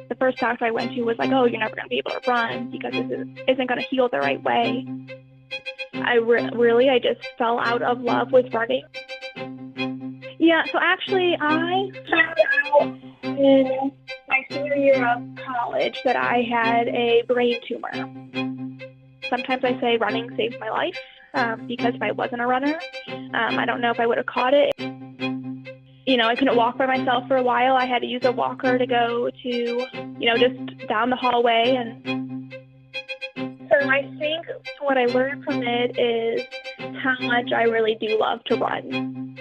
The first doctor I went to was like, oh, you're never going to be able to run because this isn't going to heal the right way. I just fell out of love with running. Yeah, so actually I found out in my senior year of college that I had a brain tumor. Sometimes I say running saved my life because if I wasn't a runner, I don't know if I would have caught it. I couldn't walk by myself for a while. I had to use a walker to go to, just down the hallway. And so I think what I learned from it is how much I really do love to run.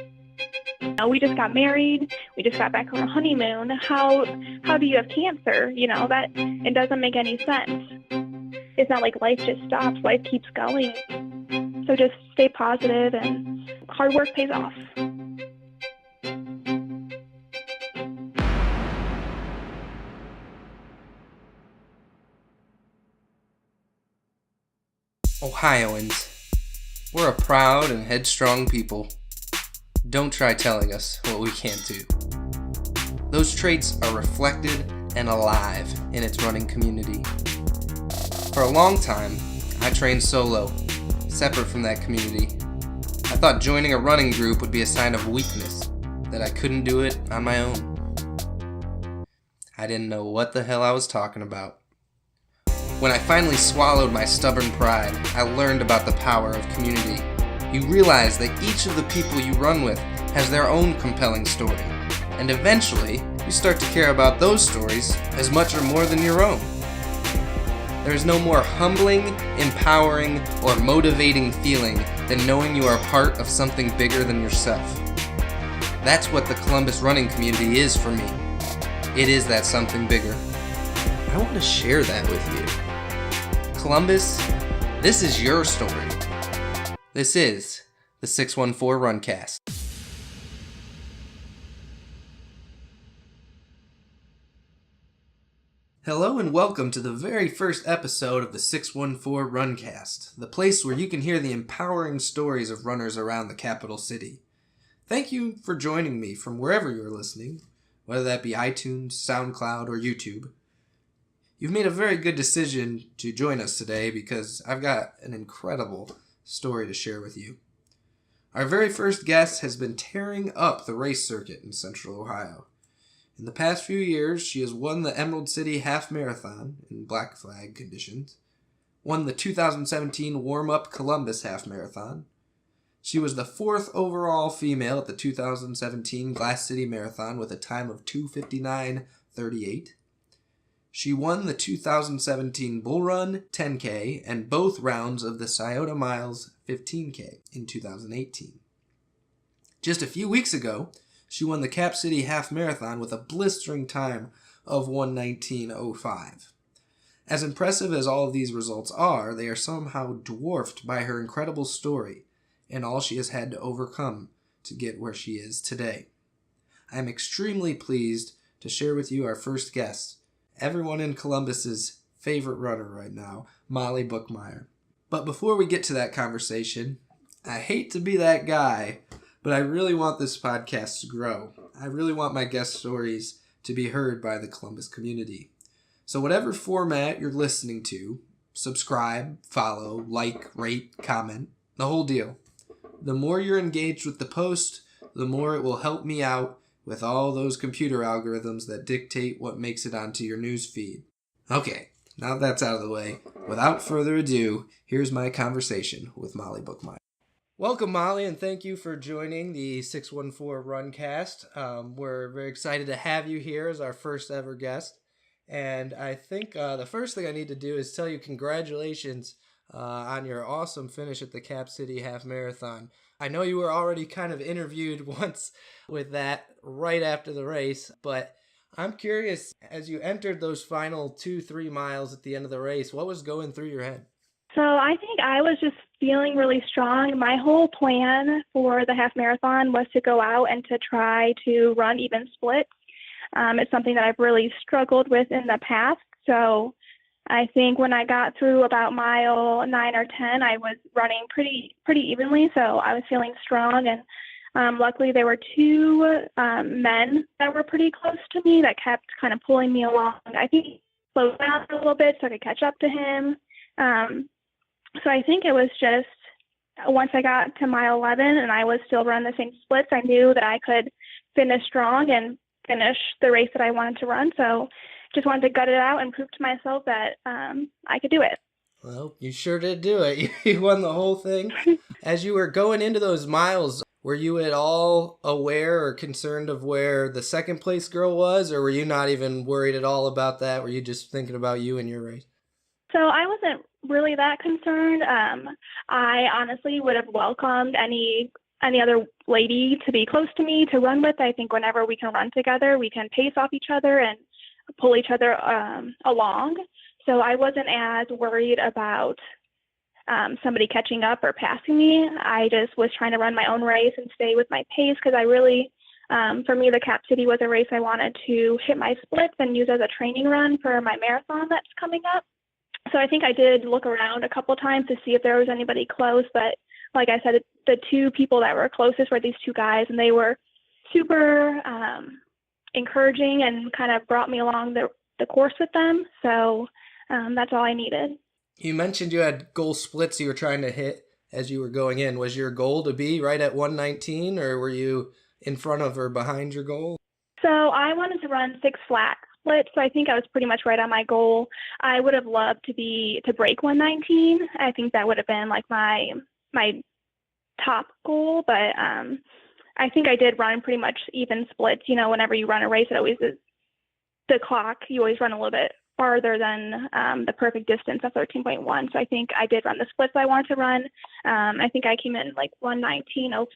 We just got married. We just got back from a honeymoon. How do you have cancer? That it doesn't make any sense. It's not like life just stops. Life keeps going. So just stay positive and hard work pays off. Ohioans, we're a proud and headstrong people. Don't try telling us what we can't do. Those traits are reflected and alive in its running community. For a long time, I trained solo, separate from that community. I thought joining a running group would be a sign of weakness, that I couldn't do it on my own. I didn't know what the hell I was talking about. When I finally swallowed my stubborn pride, I learned about the power of community. You realize that each of the people you run with has their own compelling story, and eventually you start to care about those stories as much or more than your own. There is no more humbling, empowering, or motivating feeling than knowing you are part of something bigger than yourself. That's what the Columbus running community is for me. It is that something bigger. I want to share that with you. Columbus, this is your story. This is the 614 Runcast. Hello and welcome to the very first episode of the 614 Runcast, the place where you can hear the empowering stories of runners around the capital city. Thank you for joining me from wherever you're listening, whether that be iTunes, SoundCloud, or YouTube. You've made a very good decision to join us today because I've got an incredible story to share with you. Our very first guest has been tearing up the race circuit in Central Ohio. In the past few years, she has won the Emerald City Half Marathon in black flag conditions, won the 2017 Warm-Up Columbus Half Marathon. She was the 4th overall female at the 2017 Glass City Marathon with a time of 2:59:38. She won the 2017 Bull Run 10K and both rounds of the Scioto Miles 15K in 2018. Just a few weeks ago, she won the Cap City Half Marathon with a blistering time of 1:19:05. As impressive as all of these results are, they are somehow dwarfed by her incredible story and all she has had to overcome to get where she is today. I am extremely pleased to share with you our first guest, everyone in Columbus's favorite runner right now, Molly Bookmyer. But before we get to that conversation, I hate to be that guy, but I really want this podcast to grow. I really want my guest stories to be heard by the Columbus community. So whatever format you're listening to, subscribe, follow, like, rate, comment, the whole deal. The more you're engaged with the post, the more it will help me out with all those computer algorithms that dictate what makes it onto your news feed. Okay, now that's out of the way, without further ado, here's my conversation with Molly Bookmyer. Welcome, Molly, and thank you for joining the 614 Runcast. We're very excited to have you here as our first ever guest. And I think the first thing I need to do is tell you congratulations on your awesome finish at the Cap City Half Marathon. I know you were already kind of interviewed once with that right after the race, but I'm curious, as you entered those final 2-3 miles at the end of the race, what was going through your head? So I think I was just feeling really strong. My whole plan for the half marathon was to go out and to try to run even splits. It's something that I've really struggled with in the past. So I think when I got through about mile 9 or 10, I was running pretty evenly. So I was feeling strong, and Luckily, there were two men that were pretty close to me that kept kind of pulling me along. I think he slowed down a little bit so I could catch up to him. So I think it was just once I got to mile 11 and I was still running the same splits, I knew that I could finish strong and finish the race that I wanted to run. So just wanted to gut it out and prove to myself that I could do it. Well, you sure did do it. You won the whole thing. As you were going into those miles, were you at all aware or concerned of where the second place girl was, or were you not even worried at all about that? Were you just thinking about you and your race? So I wasn't really that concerned. I honestly would have welcomed any other lady to be close to me to run with. I think whenever we can run together, we can pace off each other and pull each other along. So I wasn't as worried about somebody catching up or passing me. I just was trying to run my own race and stay with my pace because I really, for me, the Cap City was a race I wanted to hit my splits and use as a training run for my marathon that's coming up. So I think I did look around a couple times to see if there was anybody close, but like I said, the two people that were closest were these two guys, and they were super encouraging and kind of brought me along the course with them. So that's all I needed. You mentioned you had goal splits you were trying to hit as you were going in. Was your goal to be right at 119, or were you in front of or behind your goal? So I wanted to run 6 flat splits, so I think I was pretty much right on my goal. I would have loved to break 119. I think that would have been like my top goal, but I think I did run pretty much even splits. You know, whenever you run a race, it always is the clock. You always run a little bit farther than the perfect distance of 13.1. So I think I did run the splits I wanted to run. I think I came in like 119.05.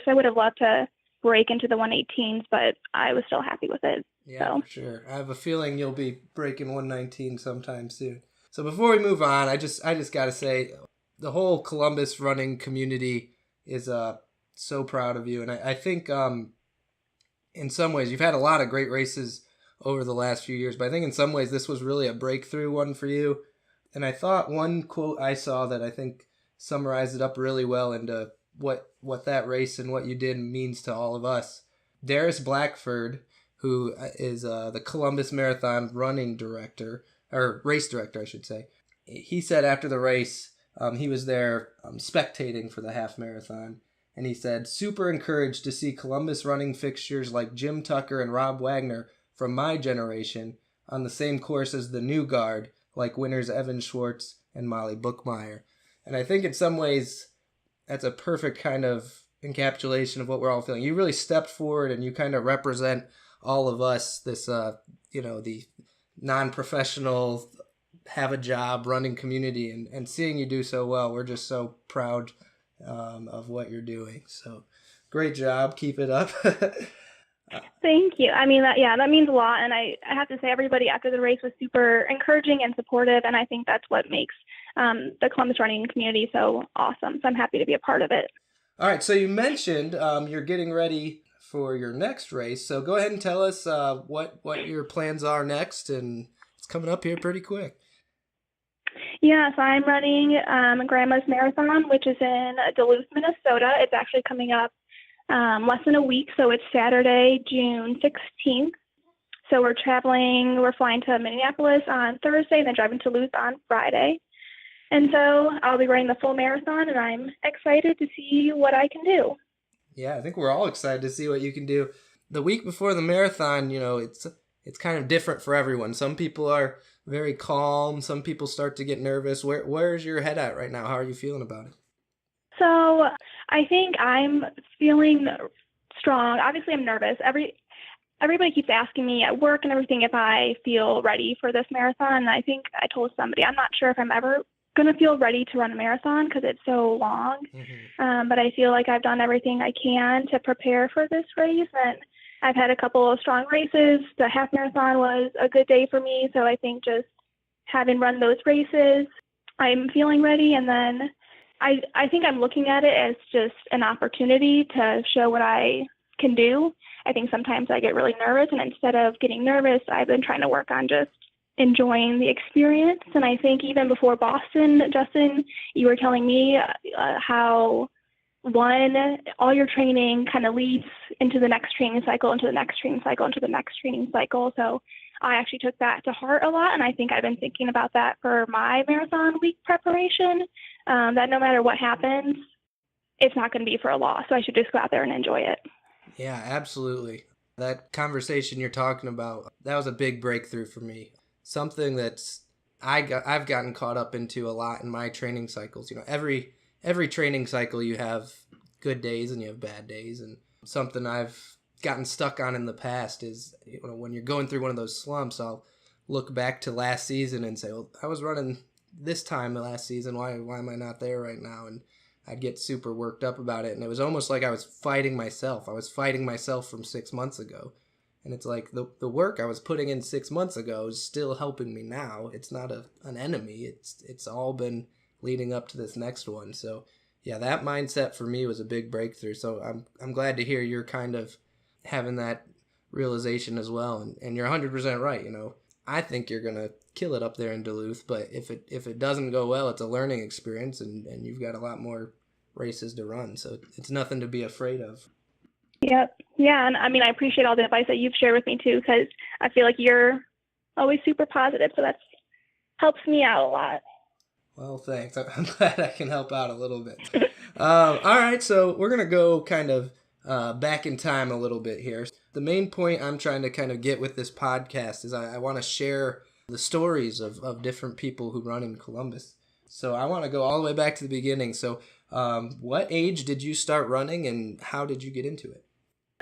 So I would have loved to break into the 118s, but I was still happy with it. Yeah, so. For sure. I have a feeling you'll be breaking 119 sometime soon. So before we move on, I just got to say, the whole Columbus running community is so proud of you. And I think in some ways, you've had a lot of great races over the last few years, but I think in some ways this was really a breakthrough one for you. And I thought one quote I saw that I think summarized it up really well into what that race and what you did means to all of us. Darius Blackford, who is the Columbus Marathon running director, or race director, I should say, he said after the race, he was there spectating for the half marathon, and he said, "Super encouraged to see Columbus running fixtures like Jim Tucker and Rob Wagner from my generation on the same course as the new guard, like winners Evan Schwartz and Molly Bookmyer." And I think in some ways that's a perfect kind of encapsulation of what we're all feeling. You really stepped forward and you kind of represent all of us, this, the non-professional, have a job running community, and seeing you do so well, we're just so proud of what you're doing. So great job. Keep it up. Thank you. I mean, that means a lot. And I have to say, everybody after the race was super encouraging and supportive. And I think that's what makes the Columbus running community so awesome. So I'm happy to be a part of it. All right. So you mentioned you're getting ready for your next race. So go ahead and tell us what your plans are next. And it's coming up here pretty quick. Yeah, so I'm running Grandma's Marathon, which is in Duluth, Minnesota. It's actually coming up less than a week, so it's Saturday, June 16th. So we're flying to Minneapolis on Thursday and then driving to Duluth on Friday. And so I'll be running the full marathon, and I'm excited to see what I can do. Yeah, I think we're all excited to see what you can do. The week before the marathon, it's kind of different for everyone. Some people are very calm. Some people start to get nervous. Where's your head at right now? How are you feeling about it? So I think I'm feeling strong. Obviously, I'm nervous. Everybody keeps asking me at work and everything if I feel ready for this marathon. And I think I told somebody I'm not sure if I'm ever going to feel ready to run a marathon because it's so long. Mm-hmm. But I feel like I've done everything I can to prepare for this race. And I've had a couple of strong races. The half marathon was a good day for me. So I think just having run those races, I'm feeling ready. And then I think I'm looking at it as just an opportunity to show what I can do. I think sometimes I get really nervous, and instead of getting nervous, I've been trying to work on just enjoying the experience. And I think even before Boston, Justin, you were telling me how all your training kind of leads into the next training cycle, into the next training cycle, into the next training cycle. So I actually took that to heart a lot, and I think I've been thinking about that for my marathon week preparation, that no matter what happens, it's not going to be for a loss, so I should just go out there and enjoy it. Yeah, absolutely. That conversation you're talking about, that was a big breakthrough for me. Something that's I've gotten caught up into a lot in my training cycles. Every training cycle you have good days and you have bad days, and something I've gotten stuck on in the past is when you're going through one of those slumps, I'll look back to last season and say, well, I was running this time last season, why am I not there right now? And I'd get super worked up about it, and it was almost like I was fighting myself. I was fighting myself from 6 months ago. And it's like the work I was putting in 6 months ago is still helping me now. It's not an enemy. It's all been leading up to this next one. So yeah, that mindset for me was a big breakthrough. So I'm glad to hear you're kind of having that realization as well. And you're 100% right. I think you're gonna kill it up there in Duluth, but if it doesn't go well, it's a learning experience, and you've got a lot more races to run. So it's nothing to be afraid of. Yep. Yeah. And I mean, I appreciate all the advice that you've shared with me too, because I feel like you're always super positive. So that helps me out a lot. Well, thanks. I'm glad I can help out a little bit. All right. So we're going to go kind of back in time a little bit here. The main point I'm trying to kind of get with this podcast is I want to share the stories of different people who run in Columbus. So I want to go all the way back to the beginning. So what age did you start running, and how did you get into it?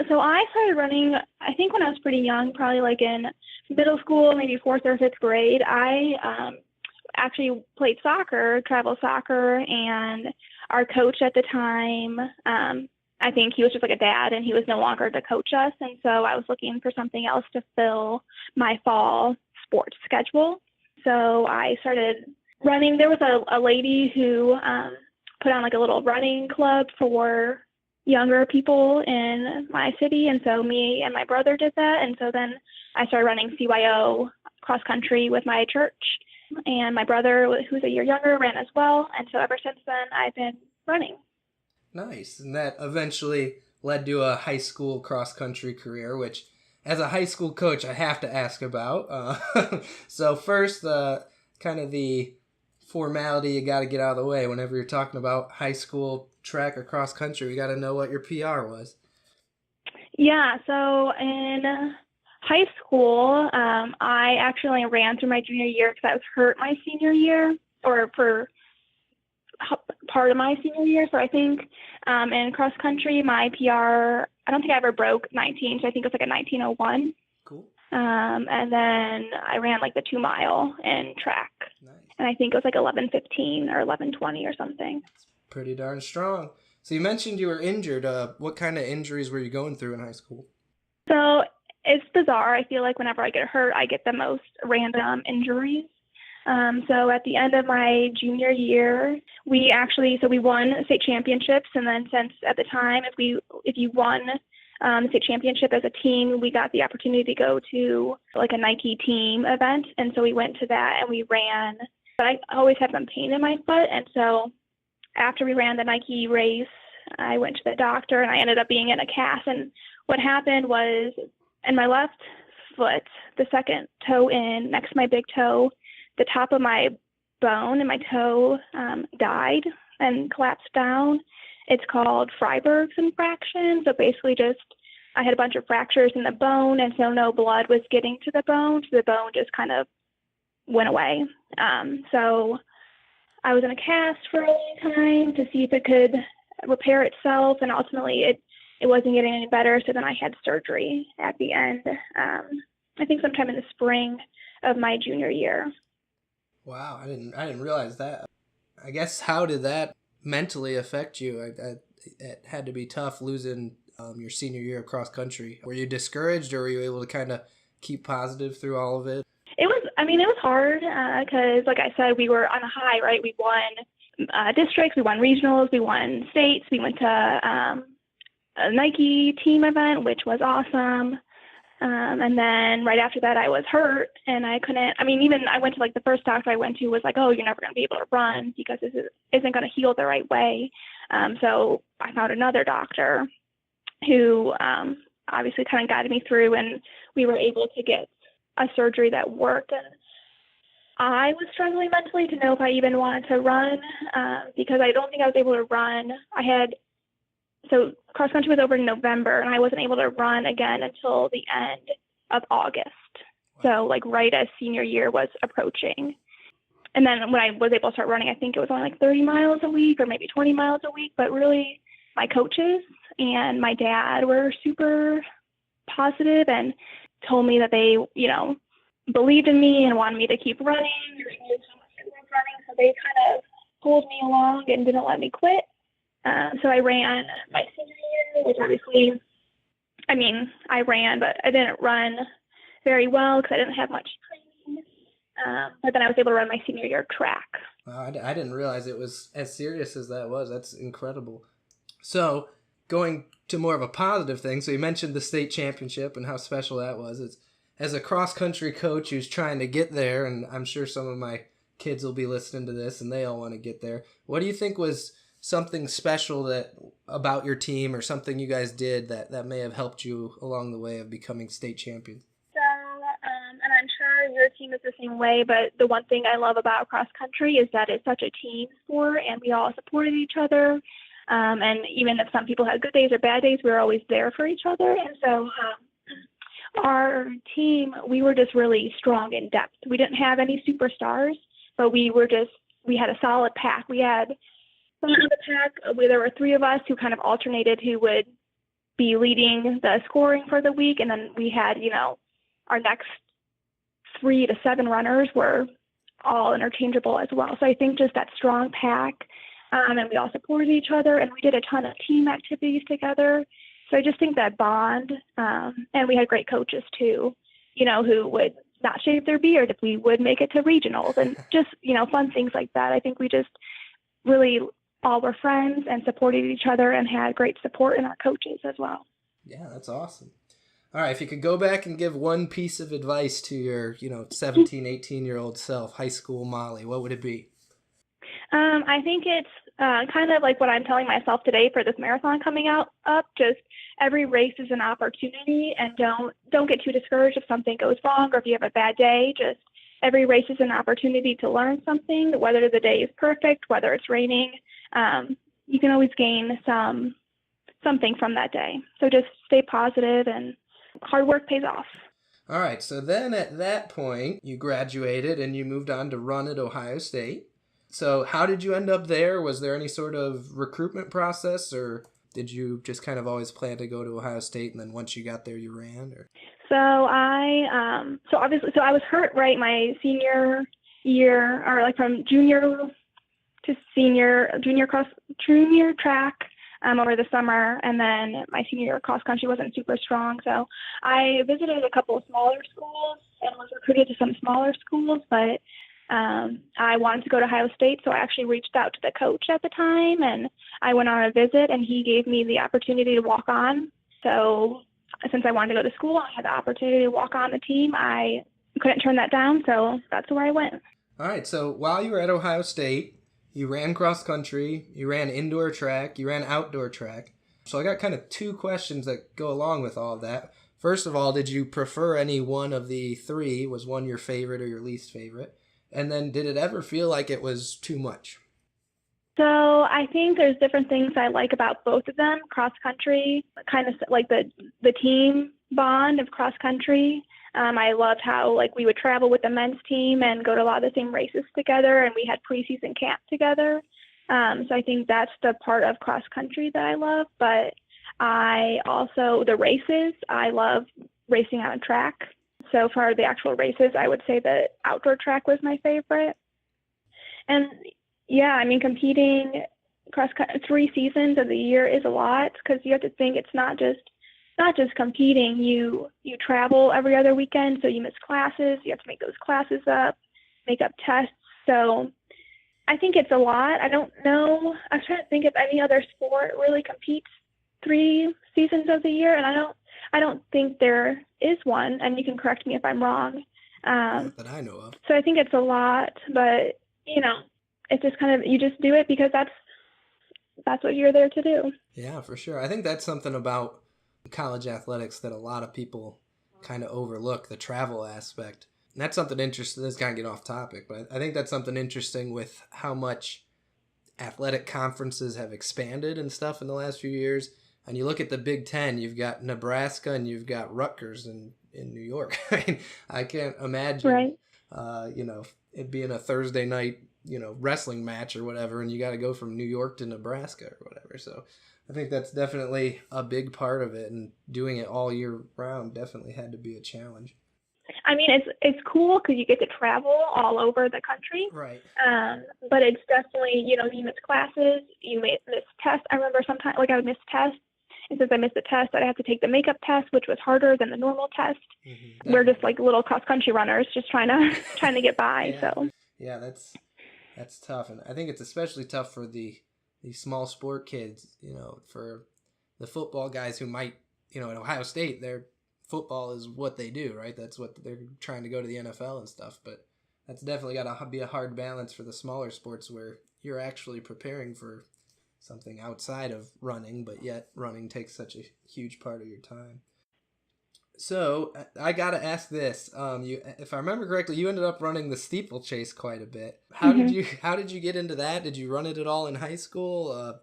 So I started running, I think when I was pretty young, probably like in middle school, maybe 4th or 5th grade. I actually played soccer, travel soccer, and our coach at the time, I think he was just like a dad, and he was no longer to coach us. And so I was looking for something else to fill my fall sports schedule. So I started running. There was a lady who put on like a little running club for younger people in my city, and so me and my brother did that. And so then I started running CYO cross country with my church, and my brother, who's a year younger, ran as well. And so ever since then I've been running. Nice. And that eventually led to a high school cross country career, which as a high school coach I have to ask about. So first, kind of the formality you got to get out of the way. Whenever you're talking about high school track or cross country, we got to know what your PR was. Yeah, so in high school, I actually ran through my junior year because I was hurt my senior year, or for part of my senior year. So I think in cross country, my PR, I don't think I ever broke 19, so I think it was like a 19:01. Cool. And then I ran like the 2 mile in track. Nice. And I think it was like 11:15 or 11:20 or something. Pretty darn strong. So you mentioned you were injured. What kind of injuries were you going through in high school? So it's bizarre. I feel like whenever I get hurt, I get the most random injuries. So at the end of my junior year, we won state championships. And then since at the time, if you won the state championship as a team, we got the opportunity to go to like a Nike team event. And so we went to that and we ran. But I always had some pain in my foot. And so after we ran the Nike race, I went to the doctor and I ended up being in a cast. And what happened was in my left foot, the second toe in next to my big toe, the top of my bone and my toe died and collapsed down. It's called Freiberg's infraction. So basically I had a bunch of fractures in the bone, and so no blood was getting to the bone. So the bone just kind of went away. So I was in a cast for a long time to see if it could repair itself, and ultimately it wasn't getting any better. So then I had surgery at the end, I think sometime in the spring of my junior year. Wow, I didn't realize that. I guess, how did that mentally affect you? It had to be tough losing your senior year of cross country. Were you discouraged, or were you able to kind of keep positive through all of it? It was hard because, like I said, we were on a high, right? We won districts, we won regionals, we won states, we went to a Nike team event, which was awesome. And then right after that, I was hurt and I couldn't, even I went to like the first doctor I went to was like, oh, you're never going to be able to run because this isn't going to heal the right way. So I found another doctor who obviously kind of guided me through, and we were able to get a surgery that worked. And I was struggling mentally to know if I even wanted to run because I don't think I was able to run. So cross country was over in November, and I wasn't able to run again until the end of August. So like right as senior year was approaching. And then when I was able to start running, I think it was only like 30 miles a week or maybe 20 miles a week. But really my coaches and my dad were super positive and told me that they, believed in me and wanted me to keep running. So they kind of pulled me along and didn't let me quit. So I ran my senior year, which obviously, I ran, but I didn't run very well because I didn't have much training. But then I was able to run my senior year track. Wow, I didn't realize it was as serious as that was. That's incredible. So going to more of a positive thing, so you mentioned the state championship and how special that was. As a cross-country coach who's trying to get there, and I'm sure some of my kids will be listening to this and they all want to get there, what do you think was something special about your team or something you guys did that may have helped you along the way of becoming state champions? So, and I'm sure your team is the same way, but the one thing I love about cross country is that it's such a team sport and we all supported each other. And even if some people had good days or bad days, we were always there for each other. And so our team, we were just really strong in depth. We didn't have any superstars, but we had a solid pack. We had some of the pack where there were three of us who kind of alternated who would be leading the scoring for the week. And then we had, our next 3 to 7 runners were all interchangeable as well. So I think just that strong pack, and we all supported each other, and we did a ton of team activities together. So I just think that bond, and we had great coaches too, who would not shave their beard if we would make it to regionals and just, fun things like that. I think we just really all were friends and supported each other and had great support in our coaches as well. Yeah, that's awesome. All right, if you could go back and give one piece of advice to your, 17, 18-year-old self, high school Molly, what would it be? I think it's kind of like what I'm telling myself today for this marathon coming up. Just every race is an opportunity, and don't get too discouraged if something goes wrong or if you have a bad day. Just every race is an opportunity to learn something, whether the day is perfect, whether it's raining. You can always gain something from that day. So just stay positive, and hard work pays off. All right, so then at that point, you graduated and you moved on to run at Ohio State. So how did you end up there? Was there any sort of recruitment process, or did you just kind of always plan to go to Ohio State and then once you got there you ran? Or? So I was hurt right my senior year, or like from junior to junior track over the summer, and then my senior year cross country wasn't super strong. So I visited a couple of smaller schools and was recruited to some smaller schools, but I wanted to go to Ohio State, so I actually reached out to the coach at the time, and I went on a visit, and he gave me the opportunity to walk on. So since I wanted to go to school, I had the opportunity to walk on the team. I couldn't turn that down, so that's where I went. All right, so while you were at Ohio State, you ran cross country, you ran indoor track, you ran outdoor track. So I got kind of 2 questions that go along with all of that. First of all, did you prefer any one of the 3? Was one your favorite or your least favorite? And then did it ever feel like it was too much? So I think there's different things I like about both of them. Cross country, kind of like the team bond of cross country. I loved how we would travel with the men's team and go to a lot of the same races together, and we had preseason camp together. So I think that's the part of cross country that I love. But the races, I love racing on a track. So for the actual races, I would say the outdoor track was my favorite. And yeah, competing across 3 seasons of the year is a lot, because you have to think it's not just competing. You travel every other weekend, so you miss classes. You have to make those classes up, make up tests. So I think it's a lot. I don't know. I was trying to think if any other sport really competes 3 seasons of the year, and I don't think there is one, and you can correct me if I'm wrong. Not that I know of. So I think it's a lot, but, it's just kind of, you just do it because that's what you're there to do. Yeah, for sure. I think that's something about college athletics that a lot of people kind of overlook, the travel aspect. And that's something interesting. This is kind of get off topic, but I think that's something interesting with how much athletic conferences have expanded and stuff in the last few years. And you look at the Big Ten, you've got Nebraska and you've got Rutgers in New York. I mean, I can't imagine, Right. it being a Thursday night, wrestling match or whatever, and you got to go from New York to Nebraska or whatever. So I think that's definitely a big part of it, and doing it all year round definitely had to be a challenge. I mean, it's cool because you get to travel all over the country. Right. But it's definitely, you miss classes, you may miss tests. I remember sometimes, like, I would miss tests. And since I missed the test, I'd have to take the makeup test, which was harder than the normal test. Mm-hmm. We're just like little cross country runners, just trying to get by. Yeah. So Yeah, that's tough, and I think it's especially tough for the small sport kids. For the football guys who might, at Ohio State, their football is what they do, right? That's what they're trying to go to the NFL and stuff. But that's definitely got to be a hard balance for the smaller sports where you're actually preparing for something outside of running, but yet running takes such a huge part of your time. So I gotta ask this: if I remember correctly, you ended up running the steeplechase quite a bit. How did you get into that? Did you run it at all in high school?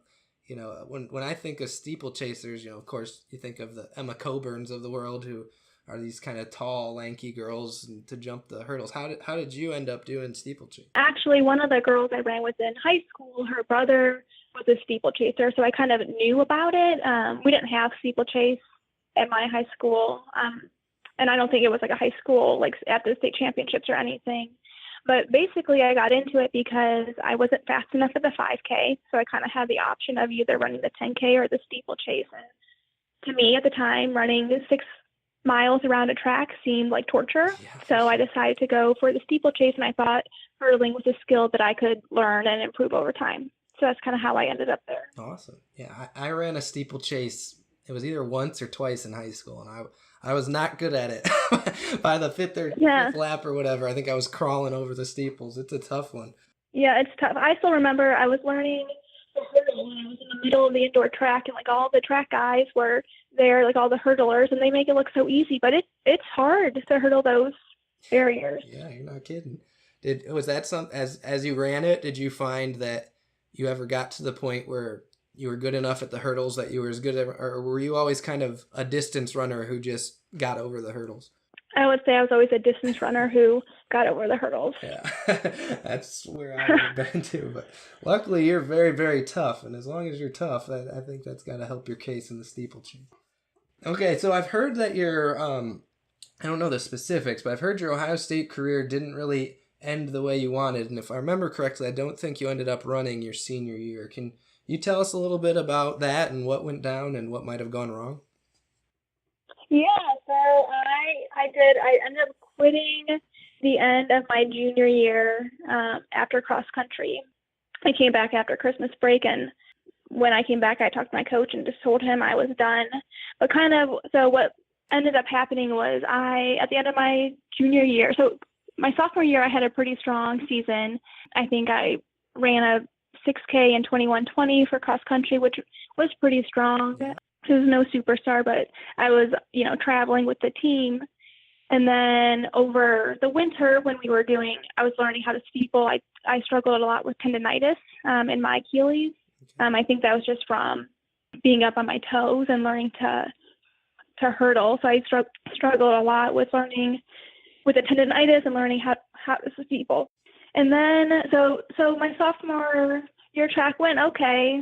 When I think of steeplechasers, of course you think of the Emma Coburns of the world, who are these kind of tall, lanky girls to jump the hurdles. How did you end up doing steeplechase? Actually, one of the girls I ran with in high school, her brother was a steeplechaser, so I kind of knew about it. We didn't have steeplechase at my high school, and I don't think it was like a high school, like at the state championships or anything. But basically, I got into it because I wasn't fast enough for the 5K, so I kind of had the option of either running the 10K or the steeplechase. And to me, at the time, running 6 miles around a track seemed like torture. Yeah, So I decided to go for the steeplechase, and I thought hurdling was a skill that I could learn and improve over time. So that's kind of how I ended up there. Awesome. Yeah, I ran a steeplechase. It was either once or twice in high school, and I was not good at it. By the fifth lap or whatever, I think I was crawling over the steeples. It's a tough one. Yeah, it's tough. I still remember I was learning the hurdle, and I was in the middle of the indoor track, and like all the track guys were there, like all the hurdlers, and they make it look so easy, but it's hard to hurdle those barriers. Yeah, you're not kidding. Was that as you ran it, did you find that you ever got to the point where you were good enough at the hurdles that you were as good at, or were you always kind of a distance runner who just got over the hurdles? I would say I was always a distance runner who got over the hurdles. Yeah, that's where I would have been too. But luckily, you're very, very tough, and as long as you're tough, I think that's got to help your case in the steeplechase. Okay, so I've heard that your I don't know the specifics, but I've heard your Ohio State career didn't really end the way you wanted, and if I remember correctly, I don't think you ended up running your senior year. Can you tell us a little bit about that and what went down and what might have gone wrong? Yeah, so I did. I ended up quitting the end of my junior year after cross country. I came back after Christmas break, and when I came back, I talked to my coach and just told him I was done. But so what ended up happening was at the end of my junior year, so my sophomore year, I had a pretty strong season. I think I ran a 6K in 21:20 for cross country, which was pretty strong. I was no superstar, but I was, traveling with the team. And then over the winter when I was learning how to steeple, I struggled a lot with tendonitis in my Achilles. I think that was just from being up on my toes and learning to hurdle. So I struggled a lot with learning with the tendonitis and learning how to steeple. And then, so my sophomore year track went okay.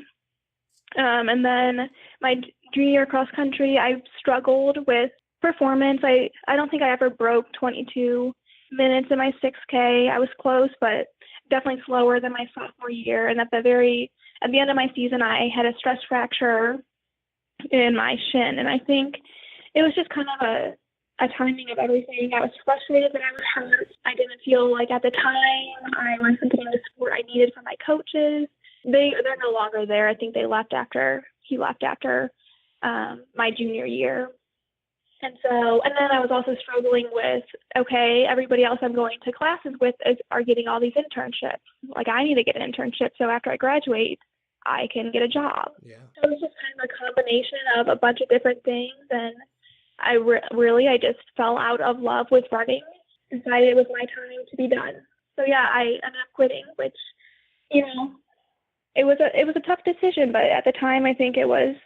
And then my junior year cross country, I struggled with performance. I don't think I ever broke 22 minutes in my 6K. I was close, but definitely slower than my sophomore year. And at the end of my season, I had a stress fracture in my shin. And I think it was just kind of a timing of everything. I was frustrated that I was hurt. I didn't feel like at the time I wasn't getting the support I needed from my coaches. They're no longer there. I think he left after my junior year. And then I was also struggling with, okay, everybody else I'm going to classes with are getting all these internships. Like, I need to get an internship so after I graduate, I can get a job. Yeah. So it was just kind of a combination of a bunch of different things. And I just fell out of love with running, decided it was my time to be done. So yeah, I ended up quitting, which, it was a tough decision, but at the time I think it was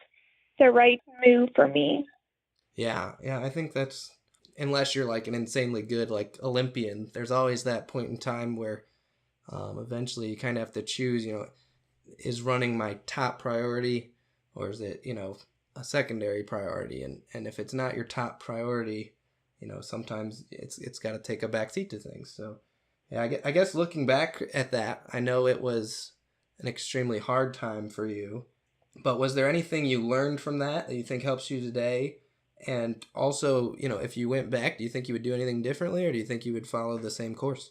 the right move for me. Yeah, I think that's, unless you're like an insanely good like Olympian, there's always that point in time where eventually you kind of have to choose, is running my top priority or is it, a secondary priority? And if it's not your top priority, sometimes it's got to take a backseat to things. So yeah, I guess looking back at that, I know it was an extremely hard time for you, but was there anything you learned from that you think helps you today? And also, if you went back, do you think you would do anything differently or do you think you would follow the same course?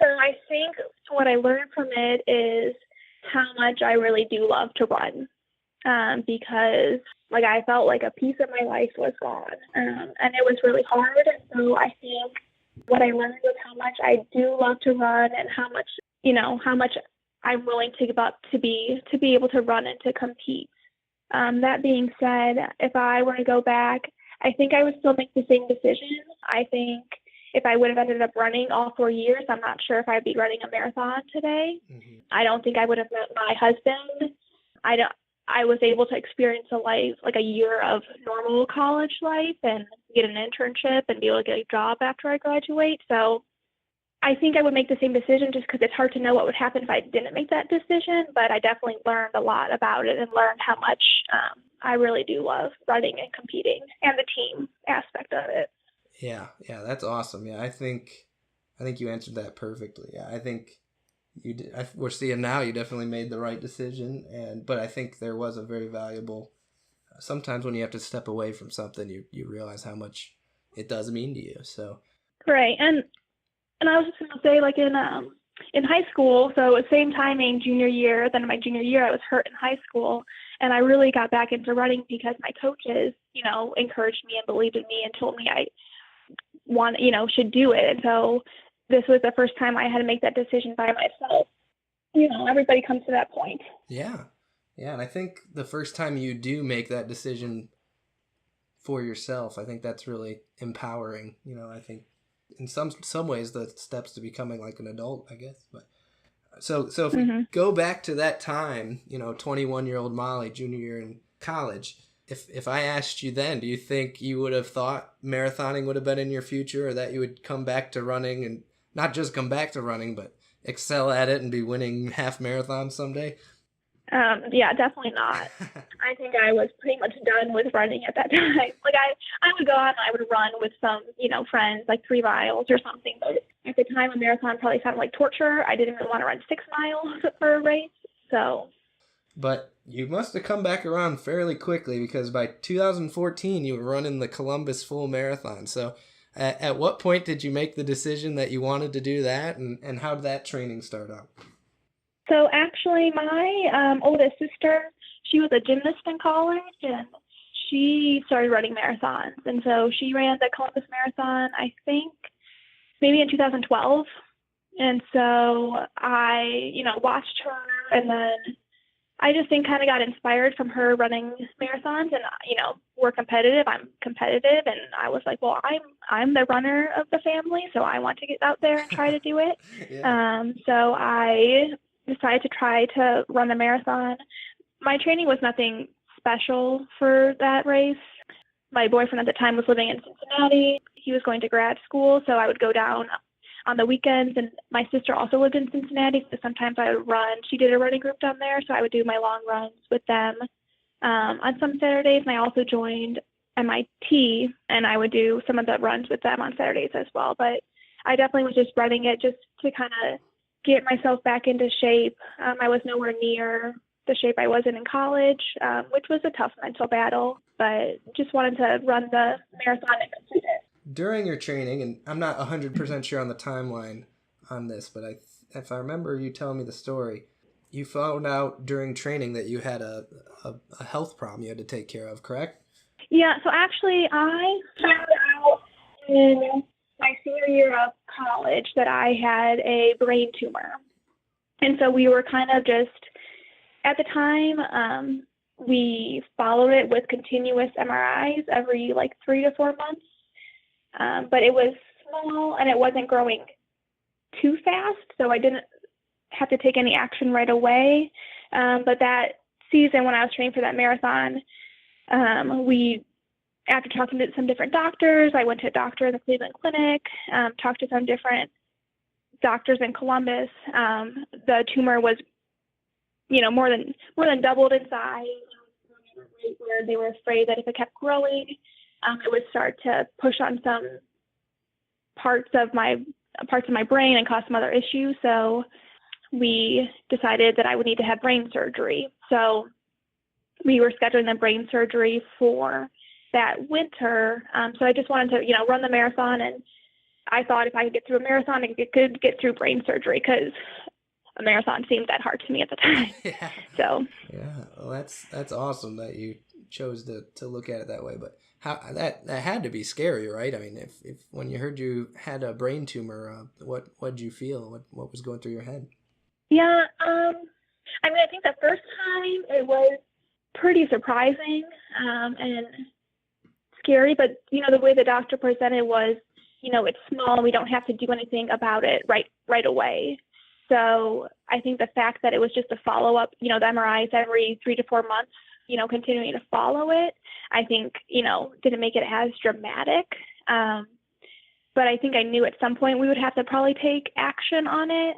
So I think what I learned from it is how much I really do love to run, because I felt like a piece of my life was gone, and it was really hard. And so I think what I learned was how much I do love to run and how much I'm willing to give up to be able to run and to compete. That being said, if I were to go back, I think I would still make the same decision. I think if I would have ended up running all 4 years, I'm not sure if I'd be running a marathon today. Mm-hmm. I don't think I would have met my husband. I was able to experience a year of normal college life and get an internship and be able to get a job after I graduate. So I think I would make the same decision just because it's hard to know what would happen if I didn't make that decision. But I definitely learned a lot about it and learned how much I really do love running and competing and the team aspect of it. Yeah, that's awesome. Yeah, I think you answered that perfectly. Yeah, I think you did. We're seeing now you definitely made the right decision, but I think there was a very valuable. Sometimes when you have to step away from something, you realize how much it does mean to you. So right, and I was just going to say, in high school, so same timing, junior year, then my junior year, I was hurt in high school, and I really got back into running because my coaches, encouraged me and believed in me and told me I should do it. And so this was the first time I had to make that decision by myself. Everybody comes to that point. Yeah, and I think the first time you do make that decision for yourself, I think that's really empowering. I think in some ways the steps to becoming like an adult, I guess. But so if we go back to that time, 21-year-old Molly, junior year in college, if I asked you then, do you think you would have thought marathoning would have been in your future, or that you would come back to running, and not just come back to running, but excel at it and be winning half marathons someday? Yeah, definitely not. I think I was pretty much done with running at that time. I would go out and I would run with some, friends, 3 miles or something. But at the time, a marathon probably sounded like torture. I didn't even want to run 6 miles for a race. So. But you must have come back around fairly quickly, because by 2014, you were running the Columbus Full Marathon. So at what point did you make the decision that you wanted to do that, and how did that training start out? So actually, my oldest sister, she was a gymnast in college, and she started running marathons. And so she ran the Columbus Marathon, I think, maybe in 2012. And so I, watched her, and then I just think kind of got inspired from her running marathons. And, we're competitive. I'm competitive. And I was like, well, I'm the runner of the family, so I want to get out there and try to do it. Yeah. So I decided to try to run the marathon. My training was nothing special for that race. My boyfriend at the time was living in Cincinnati. He was going to grad school, so I would go down on the weekends. And my sister also lived in Cincinnati, so sometimes I would run. She did a running group down there, so I would do my long runs with them on some Saturdays. And I also joined MIT, and I would do some of the runs with them on Saturdays as well. But I definitely was just running it just to kind of get myself back into shape. I was nowhere near the shape I was in college, which was a tough mental battle, but just wanted to run the marathon and complete it. During your training, and I'm not 100% sure on the timeline on this, but if I remember you telling me the story, you found out during training that you had a health problem you had to take care of, correct? Yeah, so actually I found out in my senior year of college that I had a brain tumor. And so we were kind of just, at the time, we followed it with continuous MRIs every like 3 to 4 months. But it was small and it wasn't growing too fast, so I didn't have to take any action right away. But that season when I was training for that marathon, after talking to some different doctors, I went to a doctor in the Cleveland Clinic, talked to some different doctors in Columbus. The tumor was, more than doubled in size, where they were afraid that if it kept growing, it would start to push on some parts of my brain and cause some other issues. So we decided that I would need to have brain surgery. So we were scheduling the brain surgery for that winter. So I just wanted to, run the marathon, and I thought if I could get through a marathon, I could get through brain surgery, because a marathon seemed that hard to me at the time. Yeah. So yeah, well, that's awesome that you chose to look at it that way. But how that had to be scary, right? I mean, if when you heard you had a brain tumor, what did you feel? What was going through your head? Yeah, I think the first time it was pretty surprising and scary, but the way the doctor presented was, it's small, we don't have to do anything about it right away. So I think the fact that it was just a follow-up, the MRIs every 3 to 4 months, continuing to follow it, I think, didn't make it as dramatic. But I think I knew at some point we would have to probably take action on it.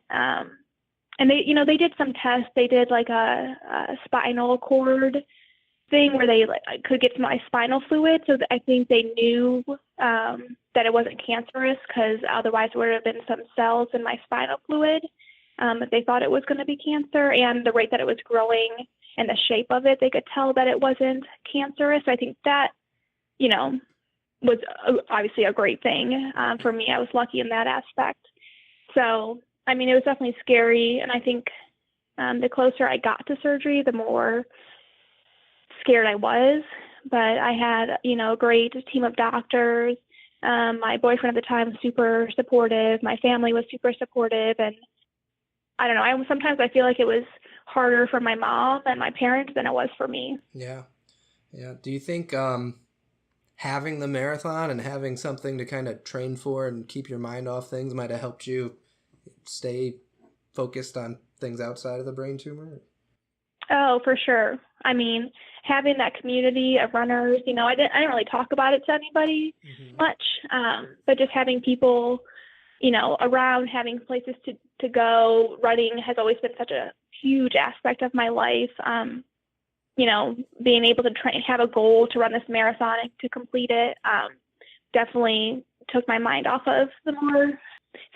And they did some tests. They did like a spinal cord thing where they could get my spinal fluid. So I think they knew that it wasn't cancerous, because otherwise there would have been some cells in my spinal fluid. If they thought it was going to be cancer, and the rate that it was growing and the shape of it, they could tell that it wasn't cancerous. So I think that, was obviously a great thing for me. I was lucky in that aspect. So, it was definitely scary. And I think the closer I got to surgery, the more scared I was. But I had, a great team of doctors. My boyfriend at the time was super supportive. My family was super supportive. And I don't know, sometimes I feel like it was harder for my mom and my parents than it was for me. Yeah. Do you think having the marathon and having something to kind of train for and keep your mind off things might have helped you stay focused on things outside of the brain tumor? Oh, for sure. Having that community of runners, I didn't really talk about it to anybody much, but just having people, around, having places to go. Running has always been such a huge aspect of my life. Being able to have a goal to run this marathon and to complete it, definitely took my mind off of the more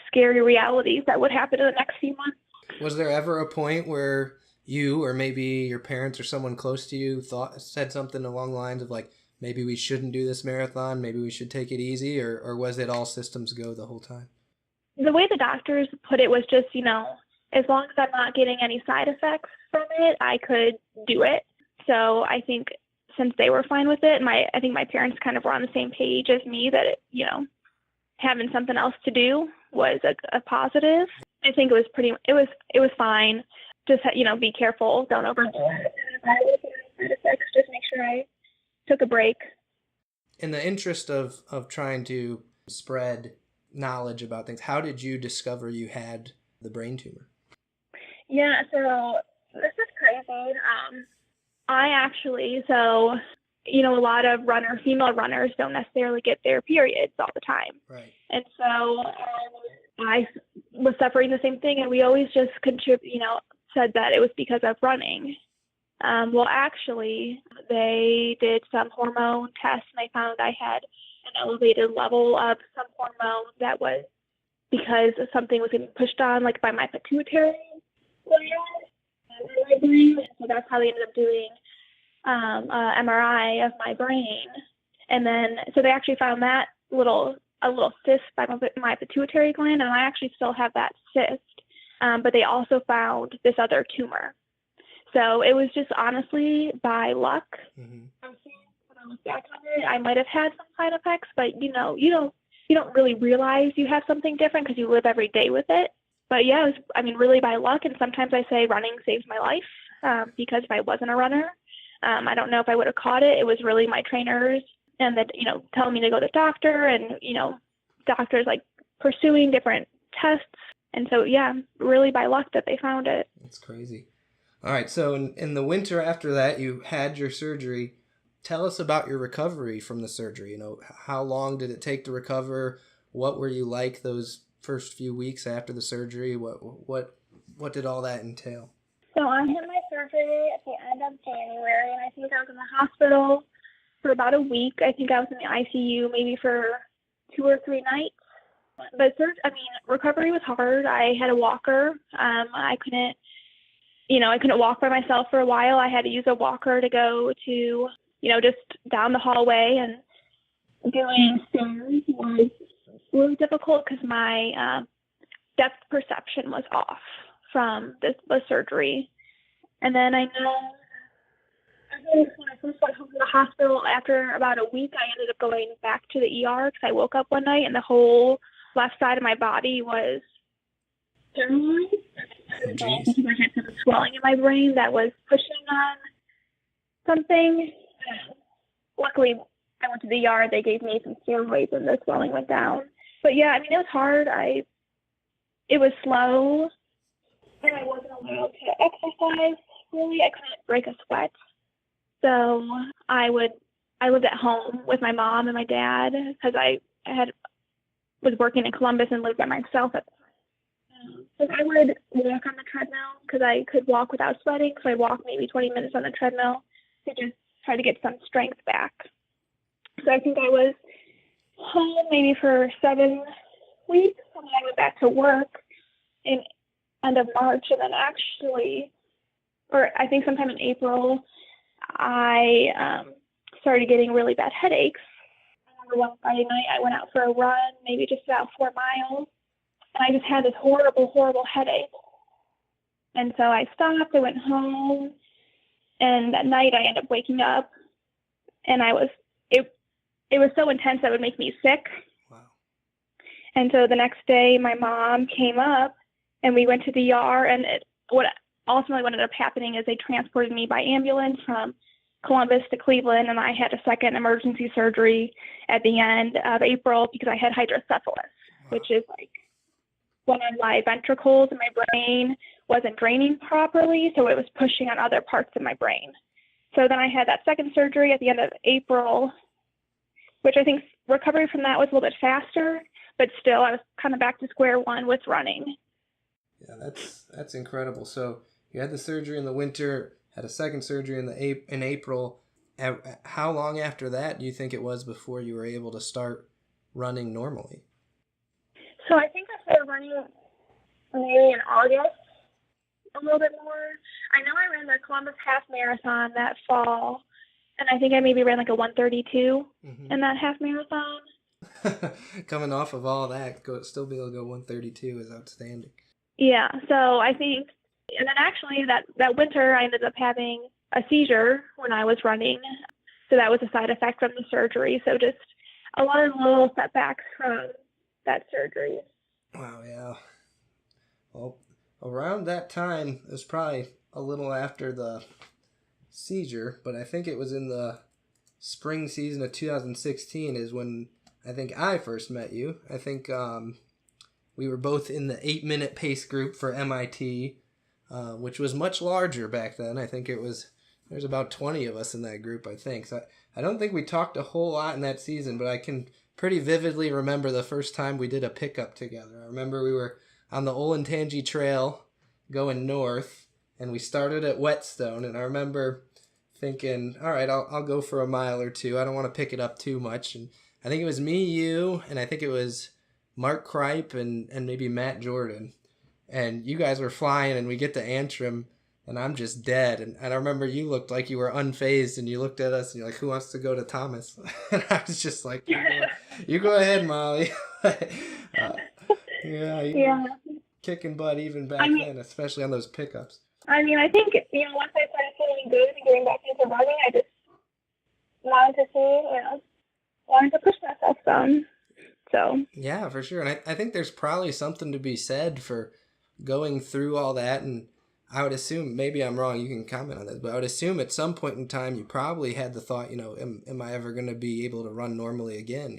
scary realities that would happen in the next few months. Was there ever a point where you, or maybe your parents or someone close to you, said something along the lines of like, maybe we shouldn't do this marathon, maybe we should take it easy, or was it all systems go the whole time? The way the doctors put it was just, as long as I'm not getting any side effects from it, I could do it. So I think since they were fine with it, I think my parents kind of were on the same page as me, that having something else to do was a positive. I think it was fine. Just, be careful, don't overdo it. Side effects, just make sure I took a break. In the interest of trying to spread knowledge about things, how did you discover you had the brain tumor? Yeah, so this is crazy. A lot of female runners don't necessarily get their periods all the time. Right. And so I was suffering the same thing, and we always just said that it was because of running. Well, actually, they did some hormone tests, and they found I had an elevated level of some hormone that was because something was getting pushed on, like by my pituitary gland in my brain. So that's how they ended up doing MRI of my brain. And then, so they actually found that a little cyst by my pituitary gland, and I actually still have that cyst. But they also found this other tumor. So it was just honestly by luck. Mm-hmm. I look back on it, I might have had some side effects, but you don't really realize you have something different because you live every day with it. But yeah, it was, really by luck. And sometimes I say running saved my life because if I wasn't a runner, I don't know if I would have caught it. It was really my trainers and that, telling me to go to the doctor and, doctors like pursuing different tests. And so, yeah, really by luck that they found it. That's crazy. All right. So in the winter after that, you had your surgery. Tell us about your recovery from the surgery. How long did it take to recover? What were you like those first few weeks after the surgery? What did all that entail? So I had my surgery at the end of January, and I think I was in the hospital for about a week. I think I was in the ICU maybe for 2 or 3 nights. But recovery was hard. I had a walker. I couldn't walk by myself for a while. I had to use a walker to go to, just down the hallway, and doing stairs was really difficult because my depth perception was off from the surgery. And then I think when I first got home from the hospital, after about a week, I ended up going back to the ER because I woke up one night and the whole left side of my body was paralyzed. Because I had some swelling in my brain that was pushing on something. Luckily, I went to the ER. They gave me some steroids and the swelling went down. But yeah, it was hard. It was slow, and I wasn't allowed to exercise. Really, I couldn't break a sweat. So I lived at home with my mom and my dad because I was working in Columbus and lived by myself at the time. So I would walk on the treadmill because I could walk without sweating. So I walked maybe 20 minutes on the treadmill to just try to get some strength back. So I think I was home maybe for 7 weeks, and then I went back to work in end of March, and then I think sometime in April, I started getting really bad headaches. I remember one Friday night I went out for a run, maybe just about 4 miles, and I just had this horrible, horrible headache. And so I stopped, I went home, and that night I ended up waking up, and it was so intense that it would make me sick. Wow. And so the next day my mom came up, and we went to the ER, and what ended up happening is they transported me by ambulance from Columbus to Cleveland, and I had a second emergency surgery at the end of April because I had hydrocephalus, which is like one of my ventricles in my brain wasn't draining properly, so it was pushing on other parts of my brain. So then I had that second surgery at the end of April, which I think recovery from that was a little bit faster, but still I was kind of back to square one with running. Yeah, that's incredible. So you had the surgery in the winter, had a second surgery in April. How long after that do you think it was before you were able to start running normally? So I think I started running maybe in August, a little bit more. I know I ran the Columbus half marathon that fall, and I think I maybe ran like a 1:32 in that half marathon. Coming off of all that, still be able to go 1:32 is outstanding. Yeah, so I think, and then actually that winter I ended up having a seizure when I was running, so that was a side effect from the surgery. So just a lot of little setbacks from that surgery. Wow, yeah. Well, around that time, it was probably a little after the seizure, but I think it was in the spring season of 2016 is when I think I first met you. I think we were both in the 8-minute pace group for MIT, which was much larger back then. I think there's about 20 of us in that group, I think. So I don't think we talked a whole lot in that season, but I can pretty vividly remember the first time we did a pickup together. I remember we were on the Olentangy Trail going north, and we started at Whetstone, and I remember thinking, all right, I'll go for a mile or two. I don't want to pick it up too much. And I think it was me, you, and I think it was Mark Kripe and maybe Matt Jordan. And you guys were flying, and we get to Antrim, and I'm just dead. And I remember you looked like you were unfazed, and you looked at us, and you're like, who wants to go to Thomas? And I was just like, you go ahead, Molly. Yeah. Kicking butt even back then, especially on those pickups. I think, once I started feeling good and getting back into running, wanted to see, wanted to push myself some. So Yeah, for sure. And I think there's probably something to be said for going through all that. And I would assume, maybe I'm wrong, you can comment on this, but I would assume at some point in time you probably had the thought, am I ever going to be able to run normally again?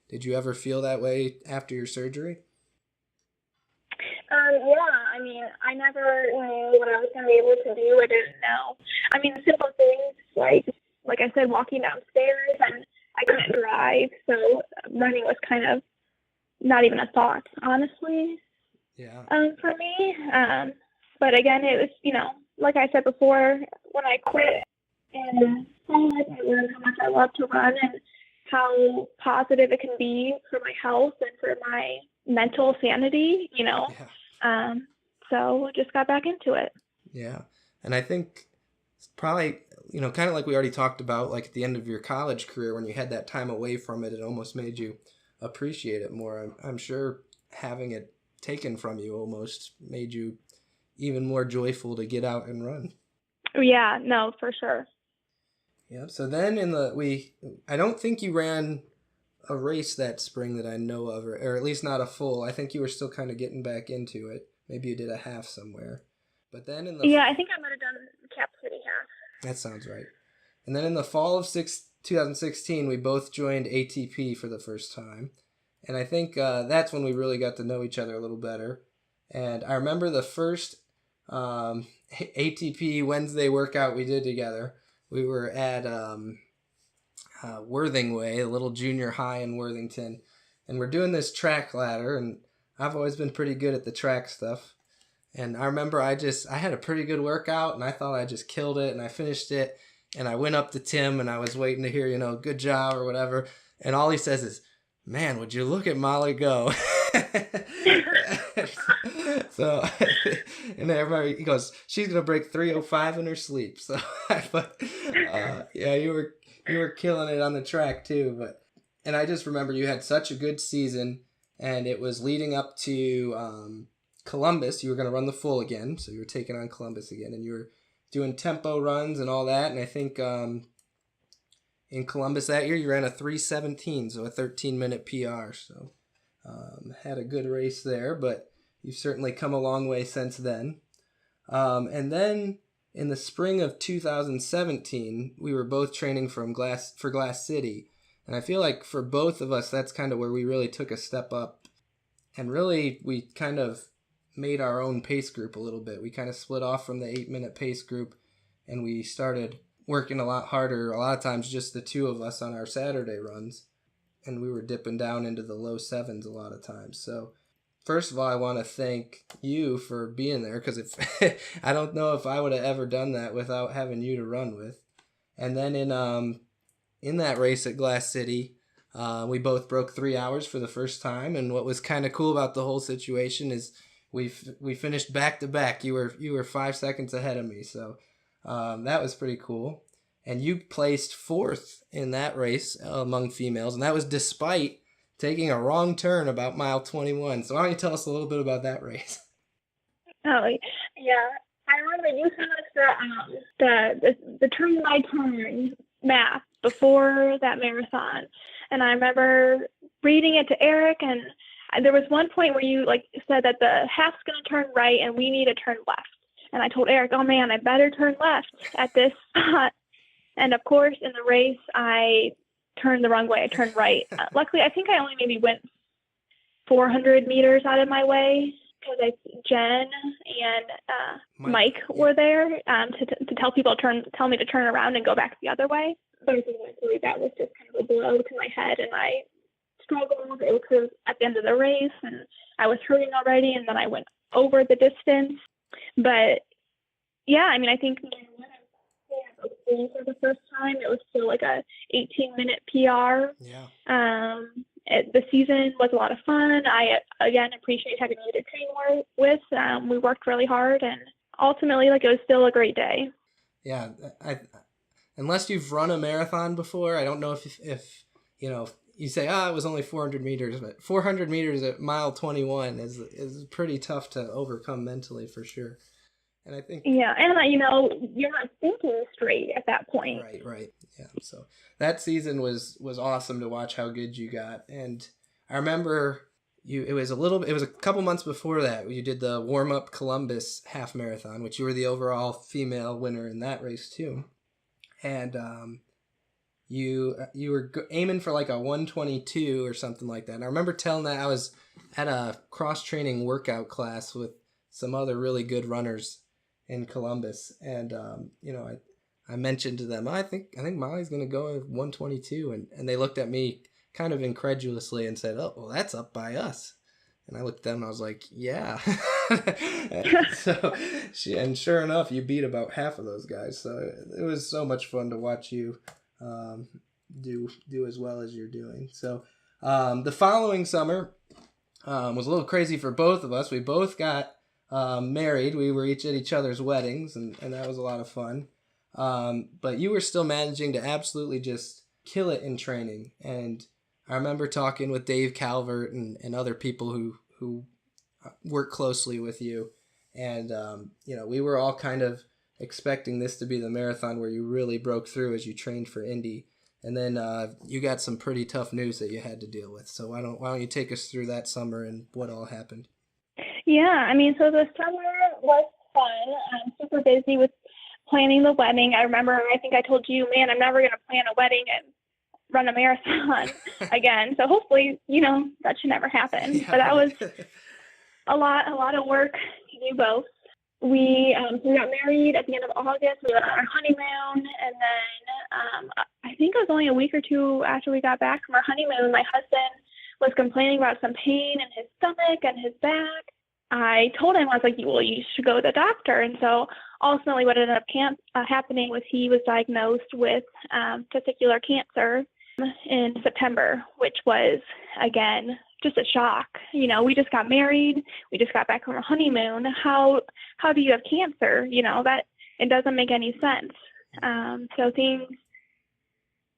Did you ever feel that way after your surgery? yeah, I mean, I never knew what I was going to be able to do. I didn't know. I mean, simple things like I said, walking downstairs, and I couldn't drive, so running was kind of not even a thought, honestly. Yeah. For me. But again, it was, like I said before, when I quit in college, I learned how much I love to run and how positive it can be for my health and for my mental sanity, Yeah. So just got back into it. Yeah. And I think it's probably, kind of like we already talked about, like at the end of your college career, when you had that time away from it, it almost made you appreciate it more. I'm sure having it taken from you almost made you even more joyful to get out and run. Yeah, no, for sure. Yeah. So then I don't think you ran a race that spring that I know of, or at least not a full. I think you were still kind of getting back into it. Maybe you did a half somewhere. But then Yeah, I think I might have done Cap City half. That sounds right. And then in the fall of 2016, we both joined ATP for the first time. And I think that's when we really got to know each other a little better. And I remember the first ATP Wednesday workout we did together. We were at Worthing Way, a little junior high in Worthington. And we're doing this track ladder, and I've always been pretty good at the track stuff. And I remember I had a pretty good workout, and I thought I just killed it, and I finished it. And I went up to Tim, and I was waiting to hear, good job or whatever. And all he says is, "Man, would you look at Molly go?" So, and everybody, he goes, "She's gonna break 3:05 in her sleep." So, but yeah, you were killing it on the track too. And I just remember you had such a good season, and it was leading up to Columbus. You were gonna run the full again, so you were taking on Columbus again, and you were doing tempo runs and all that. And I think in Columbus that year, you ran a 3:17, so a 13-minute PR. So had a good race there, but you've certainly come a long way since then. And then in the spring of 2017, we were both training for Glass City. And I feel like for both of us, that's kind of where we really took a step up. And really, we kind of made our own pace group a little bit. We kind of split off from the 8-minute pace group, and we started working a lot harder, a lot of times just the two of us on our Saturday runs. And we were dipping down into the low 7s a lot of times. So first of all, I want to thank you for being there, because if I don't know if I would have ever done that without having you to run with. And then in that race at Glass City, we both broke 3 hours for the first time. And what was kind of cool about the whole situation is we finished back to back. You were 5 seconds ahead of me, so that was pretty cool. And you placed 4th in that race among females, and that was despite taking a wrong turn about mile 21. So why don't you tell us a little bit about that race? Oh, yeah. I remember you sent us the turn by turn map before that marathon. And I remember reading it to Eric, and there was one point where you said that the half's going to turn right and we need to turn left. And I told Eric, oh man, I better turn left at this spot. And of course, in the race, I turned the wrong way. I turned right. Luckily, I think I only maybe went 400 meters out of my way, because Jen and Mike were there to tell me to turn around and go back the other way. But eventually, that was just kind of a blow to my head, and I struggled. It was at the end of the race, and I was hurting already, and then I went over the distance. But yeah, I mean, I think for the first time, it was still like a 18-minute PR. Yeah. The season was a lot of fun. I, again, appreciate having you to train with. We worked really hard, and ultimately, it was still a great day. Yeah. Unless you've run a marathon before, I don't know if you say, it was only 400 meters, but 400 meters at mile 21 is pretty tough to overcome mentally, for sure. And I think and you're not thinking straight at that point. Right. Yeah. So that season was awesome to watch how good you got. And I remember it was a couple months before that you did the warm up Columbus half marathon, which you were the overall female winner in that race too. And you were aiming for like a 122 or something like that. And I remember telling that I was at a cross training workout class with some other really good runners in Columbus, and I mentioned to them, I think Molly's gonna go with 122, and they looked at me kind of incredulously and said, "Oh, well, that's up by us." And I looked at them and I was like, "Yeah." And sure enough, you beat about half of those guys. So it was so much fun to watch you do as well as you're doing. So the following summer was a little crazy for both of us. We both got married. We were each at each other's weddings, and that was a lot of fun. But you were still managing to absolutely just kill it in training. And I remember talking with Dave Calvert and other people who work closely with you. And, we were all kind of expecting this to be the marathon where you really broke through as you trained for Indy. And then you got some pretty tough news that you had to deal with. So why don't you take us through that summer and what all happened? Yeah, so the summer was fun. I'm super busy with planning the wedding. I remember, I think I told you, man, I'm never going to plan a wedding and run a marathon again. So hopefully, that should never happen. Yeah, but that was a lot of work to do both. We got married at the end of August. We went on our honeymoon, and then I think it was only a week or two after we got back from our honeymoon, my husband was complaining about some pain in his stomach and his back. I told him, I was like, well, you should go to the doctor. And so ultimately what ended up happening was he was diagnosed with testicular cancer in September, which was, again, just a shock. We just got married. We just got back from our honeymoon. How do you have cancer? That it doesn't make any sense. So things,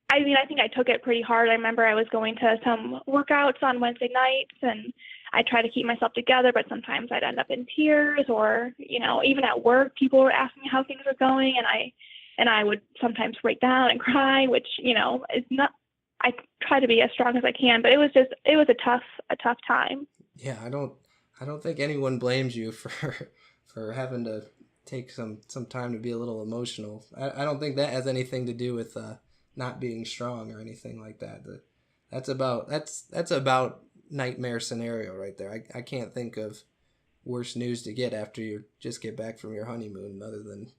I think I took it pretty hard. I remember I was going to some workouts on Wednesday nights, and I try to keep myself together, but sometimes I'd end up in tears, or, even at work, people were asking me how things were going, and I would sometimes break down and cry, which, is not, I try to be as strong as I can, but it was a tough time. Yeah. I don't think anyone blames you for having to take some time to be a little emotional. I don't think that has anything to do with, not being strong or anything like that. That's about nightmare scenario right there. I can't think of worse news to get after you just get back from your honeymoon, other than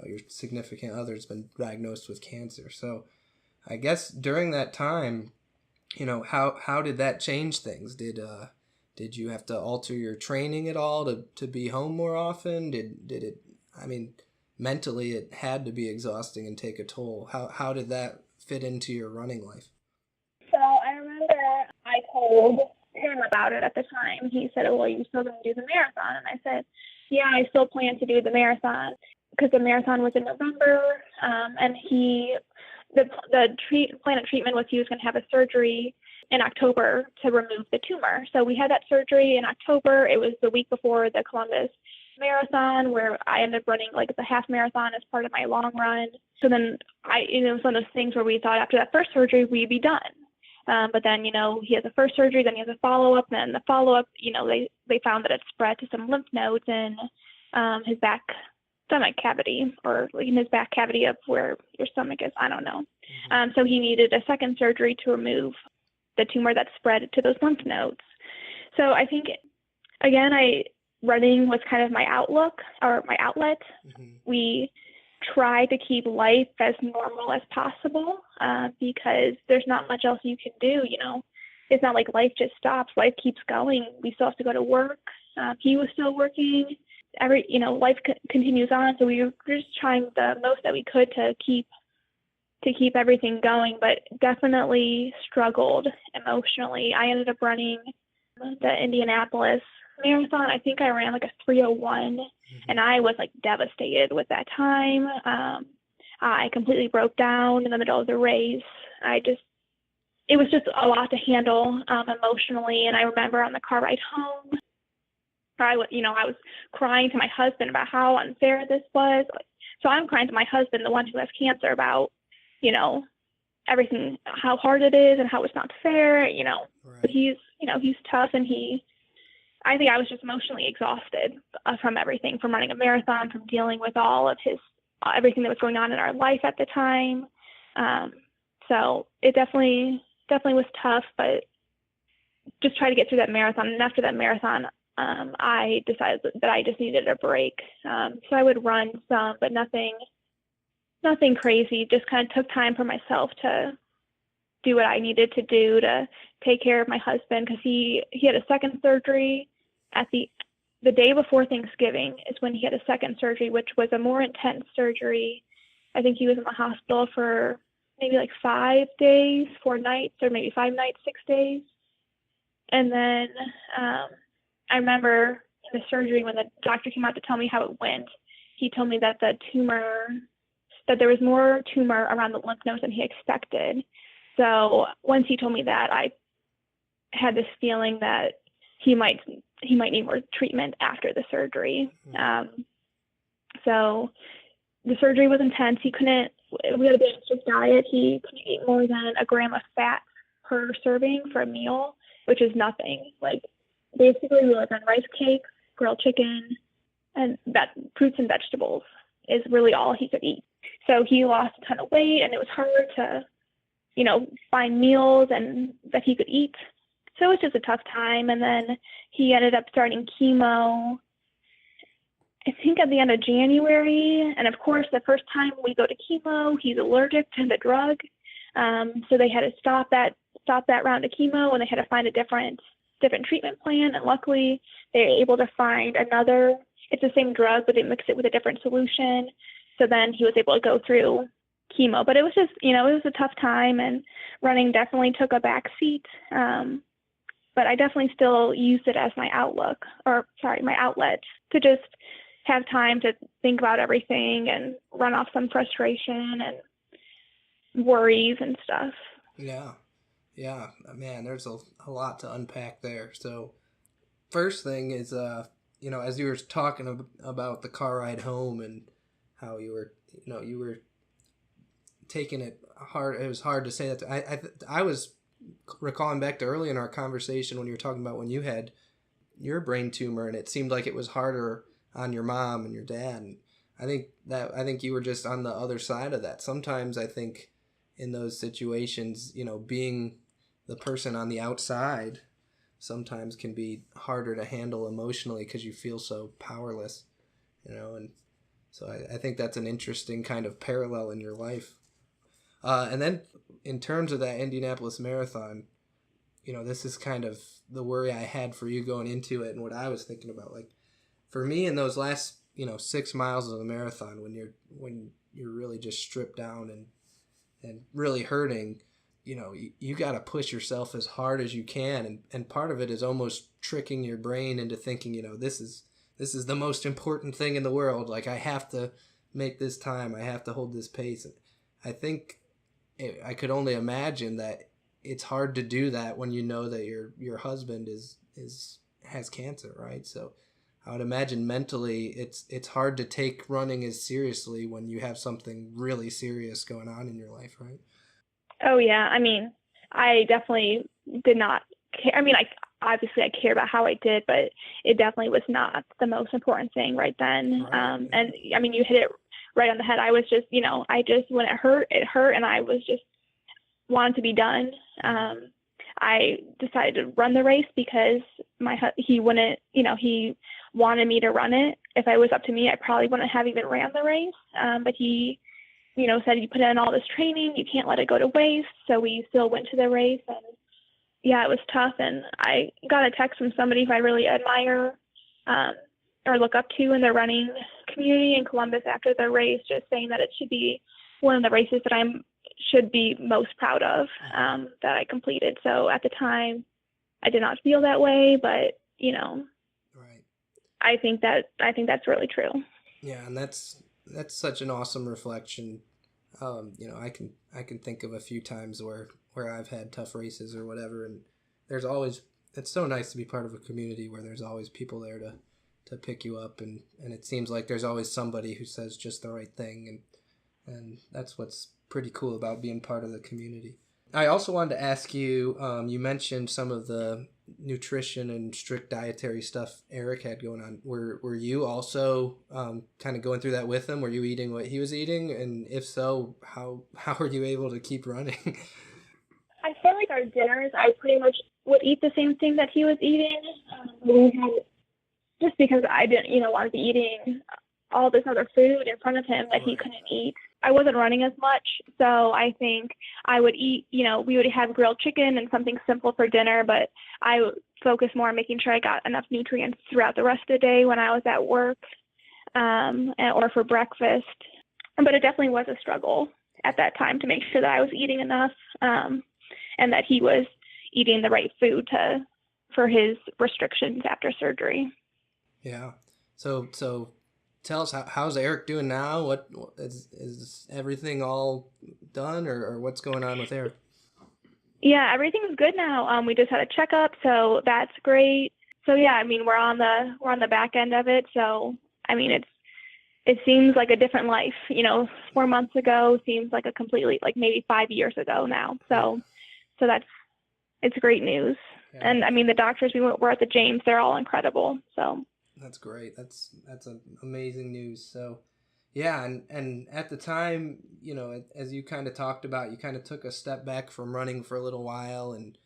your significant other's been diagnosed with cancer. So I guess during that time, how did that change things? Did you have to alter your training at all to be home more often? Did it? Mentally it had to be exhausting and take a toll. How did that fit into your running life? So I remember I told him about it at the time. He said, well, you're still going to do the marathon? And I said, yeah, I still plan to do the marathon, because the marathon was in November, and the plan of treatment was he was going to have a surgery in October to remove the tumor. So we had that surgery in October. It was the week before the Columbus Marathon, where I ended up running like the half marathon as part of my long run. So then it was one of those things where we thought after that first surgery we'd be done. But then, he has a first surgery, then he has a follow-up, then the follow-up, they found that it spread to some lymph nodes in his stomach cavity, or in his back cavity of where your stomach is. I don't know. Mm-hmm. So he needed a second surgery to remove the tumor that spread to those lymph nodes. So I think, again, running was kind of my outlook, or my outlet. Mm-hmm. We try to keep life as normal as possible, because there's not much else you can do. It's not like life just stops. Life keeps going. We still have to go to work. He was still working. Life continues on. So we were just trying the most that we could to keep everything going, but definitely struggled emotionally. I ended up running the Indianapolis Marathon. I think I ran like a 3:01, mm-hmm. and I was like devastated with that time. I completely broke down in the middle of the race. It was just a lot to handle emotionally. And I remember on the car ride home, I was crying to my husband about how unfair this was. So I'm crying to my husband, the one who has cancer, about, everything, how hard it is and how it's not fair, Right. But he's tough, and I think I was just emotionally exhausted from everything, from running a marathon, from dealing with all of everything that was going on in our life at the time. So it definitely was tough, but just try to get through that marathon. And after that marathon, I decided that I just needed a break. So I would run some, but nothing crazy. Just kind of took time for myself to do what I needed to do to take care of my husband, because he had a second surgery at the day before Thanksgiving is when he had a second surgery, which was a more intense surgery. I think he was in the hospital for maybe like 5 days, 4 nights, or maybe 5 nights, 6 days. And then I remember in the surgery, when the doctor came out to tell me how it went, he told me that that there was more tumor around the lymph nodes than he expected. So once he told me that, I had this feeling that he might need more treatment after the surgery. So the surgery was intense. We had a bit of a strict diet. He couldn't eat more than a gram of fat per serving for a meal, which is nothing. Like, basically, we live on rice cakes, grilled chicken, and that fruits and vegetables is really all he could eat. So he lost a ton of weight, and it was hard to, find meals and that he could eat. So it was just a tough time. And then he ended up starting chemo, I think at the end of January. And of course, the first time we go to chemo, he's allergic to the drug. So they had to stop that round of chemo, and they had to find a different treatment plan. And luckily, they were able to find another. It's the same drug, but they mix it with a different solution. So then he was able to go through chemo. But it was just, it was a tough time, and running definitely took a back seat. But I definitely still used it as my outlet to just have time to think about everything and run off some frustration and worries and stuff. Yeah, man, there's a lot to unpack there. So first thing is, as you were talking about the car ride home and how you were taking it hard. It was hard to say that. I was recalling back to early in our conversation when you were talking about when you had your brain tumor, and it seemed like it was harder on your mom and your dad. And I think you were just on the other side of that. Sometimes I think in those situations, being the person on the outside sometimes can be harder to handle emotionally because you feel so powerless, and so I think that's an interesting kind of parallel in your life. And then in terms of that Indianapolis Marathon, this is kind of the worry I had for you going into it and what I was thinking about. Like, for me, in those last, 6 miles of the marathon, when you're really just stripped down and really hurting, you got to push yourself as hard as you can. And part of it is almost tricking your brain into thinking, this is the most important thing in the world. Like, I have to make this time. I have to hold this pace. And I think I could only imagine that it's hard to do that when you know that your husband has cancer, right? So I would imagine mentally it's hard to take running as seriously when you have something really serious going on in your life, right? Oh yeah, I definitely did not care. Obviously I care about how I did, but it definitely was not the most important thing right then. Right. And you hit it right on the head. I was just, when it hurt, and I was just wanted to be done. I decided to run the race because he wouldn't, he wanted me to run it. If it was up to me, I probably wouldn't have even ran the race. But he, said, you put in all this training, you can't let it go to waste. So we still went to the race, and yeah, it was tough. And I got a text from somebody who I really admire or look up to in the running community in Columbus after the race, just saying that it should be one of the races that I should be most proud of that I completed. So at the time, I did not feel that way, but right. I think that's really true. Yeah, and that's such an awesome reflection. I can think of a few times where I've had tough races or whatever, and it's so nice to be part of a community where there's always people there to pick you up, and it seems like there's always somebody who says just the right thing, and that's what's pretty cool about being part of the community. I also wanted to ask you, you mentioned some of the nutrition and strict dietary stuff Eric had going on. Were you also kind of going through that with him? Were you eating what he was eating? And if so, how were you able to keep running? I feel like our dinners, I pretty much would eat the same thing that he was eating. We had, just because I didn't, want to be eating all this other food in front of him that he couldn't eat. I wasn't running as much, so I think I would eat, we would have grilled chicken and something simple for dinner, but I would focus more on making sure I got enough nutrients throughout the rest of the day when I was at work or for breakfast. But it definitely was a struggle at that time to make sure that I was eating enough and that he was eating the right food for his restrictions after surgery. Yeah. So tell us, how's Eric doing now? What is everything all done, or what's going on with Eric? Yeah, everything's good now. We just had a checkup, so that's great. So yeah, we're on the back end of it. So it seems like a different life. 4 months ago seems like a completely, like maybe 5 years ago now. So it's great news. Yeah. And the doctors we're at the James, they're all incredible. So. That's great. That's amazing news. So, yeah, and at the time, as you kind of talked about, you kind of took a step back from running for a little while, and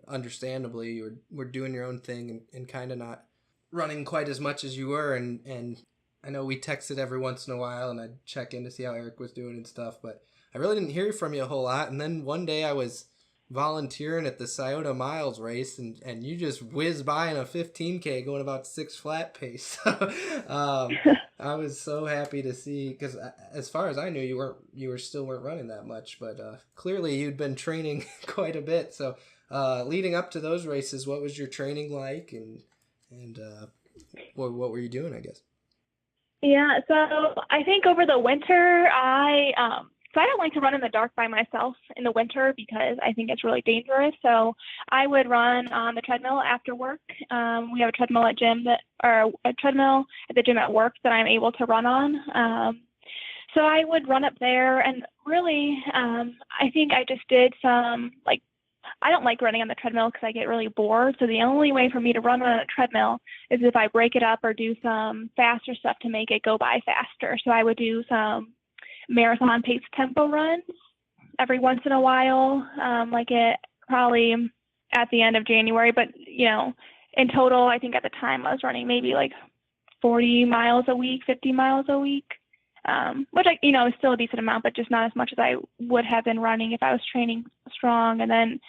understandably, you were doing your own thing and kind of not running quite as much as you were. And I know we texted every once in a while, and I'd check in to see how Eric was doing and stuff, but I really didn't hear from you a whole lot. And then one day I was volunteering at the Scioto Miles race, and you just whizzed by in a 15K going about 6 flat pace. I was so happy to see, because as far as I knew, you still weren't running that much, but clearly you'd been training quite a bit. So leading up to those races, what was your training like, and what were you doing, I guess? Yeah, so I think over the winter, I don't like to run in the dark by myself in the winter because I think it's really dangerous. So I would run on the treadmill after work. We have a treadmill at a treadmill at the gym at work that I'm able to run on. So I would run up there, and really, I think I just did some, I don't like running on the treadmill because I get really bored. So the only way for me to run on a treadmill is if I break it up or do some faster stuff to make it go by faster. So I would do some marathon pace tempo runs every once in a while, probably at the end of January. But, in total, I think at the time I was running maybe 40 miles a week, 50 miles a week, which, is still a decent amount, but just not as much as I would have been running if I was training strong. And then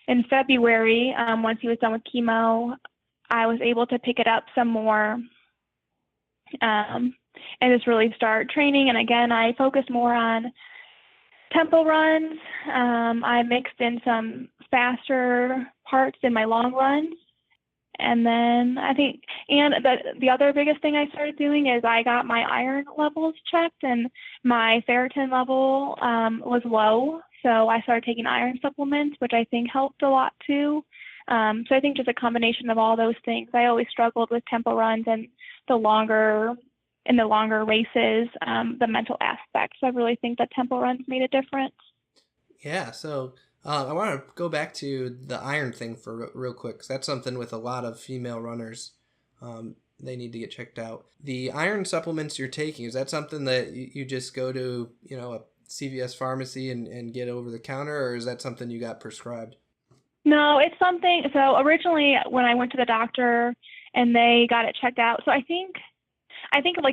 in February, once he was done with chemo, I was able to pick it up some more and just really start training. And again, I focused more on tempo runs. I mixed in some faster parts in my long runs. And then I think, and the other biggest thing I started doing is I got my iron levels checked, and my ferritin level was low. So I started taking iron supplements, which I think helped a lot too. So I think just a combination of all those things. I always struggled with tempo runs and the longer races, the mental aspect. So I really think that tempo runs made a difference. Yeah. So I want to go back to the iron thing for real quick, because that's something with a lot of female runners. They need to get checked out. The iron supplements you're taking, is that something that you just go to, a CVS pharmacy and get over the counter, or is that something you got prescribed? No, it's something. So originally when I went to the doctor and they got it checked out, so I think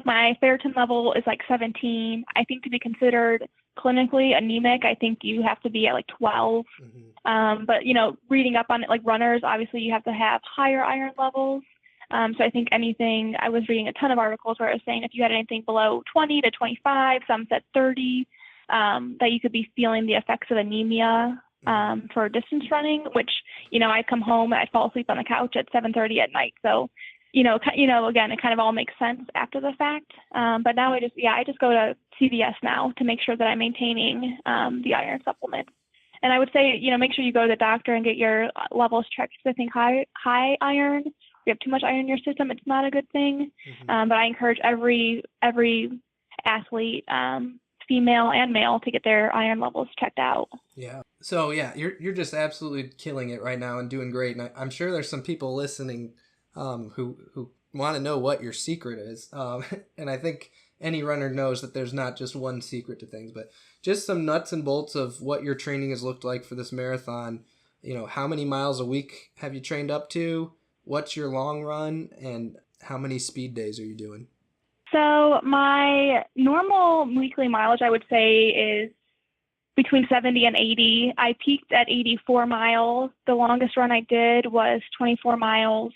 my ferritin level is 17. I think to be considered clinically anemic, I think you have to be at 12. Mm-hmm. But reading up on it, runners, obviously you have to have higher iron levels. So I think I was reading a ton of articles where it was saying if you had anything below 20 to 25, some said 30, that you could be feeling the effects of anemia for distance running, which, I'd come home and I'd fall asleep on the couch at 7:30 at night. So, again, it kind of all makes sense after the fact. But now I just go to CVS now to make sure that I'm maintaining the iron supplements. And I would say, make sure you go to the doctor and get your levels checked. Because I think high iron you have too much iron in your system, it's not a good thing. But I encourage every athlete, female and male, to get their iron levels checked out. Yeah. So yeah, you're just absolutely killing it right now and doing great. And I'm sure there's some people listening who want to know what your secret is. And I think any runner knows that there's not just one secret to things, but just some nuts and bolts of what your training has looked like for this marathon. You know, how many miles a week have you trained up to? What's your long run? And how many speed days are you doing? So my normal weekly mileage, I would say, is between 70 and 80. I peaked at 84 miles. The longest run I did was 24 miles.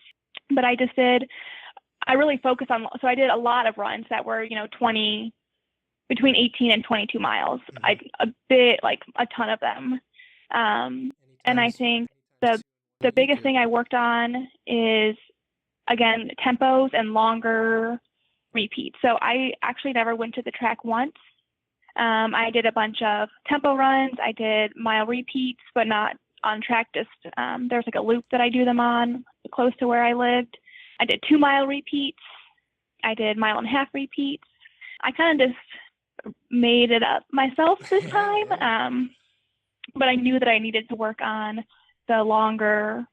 But I really focused on, so I did a lot of runs that were, between 18 and 22 miles. A ton of them. And I think the biggest thing I worked on is, again, tempos and longer repeats. So I actually never went to the track once. I did a bunch of tempo runs. I did mile repeats, but not on track. Just there's like a loop that I do them on close to where I lived. I did 2 mile repeats. I did 1.5 mile repeats. I kind of just made it up myself this time. But I knew that I needed to work on the longer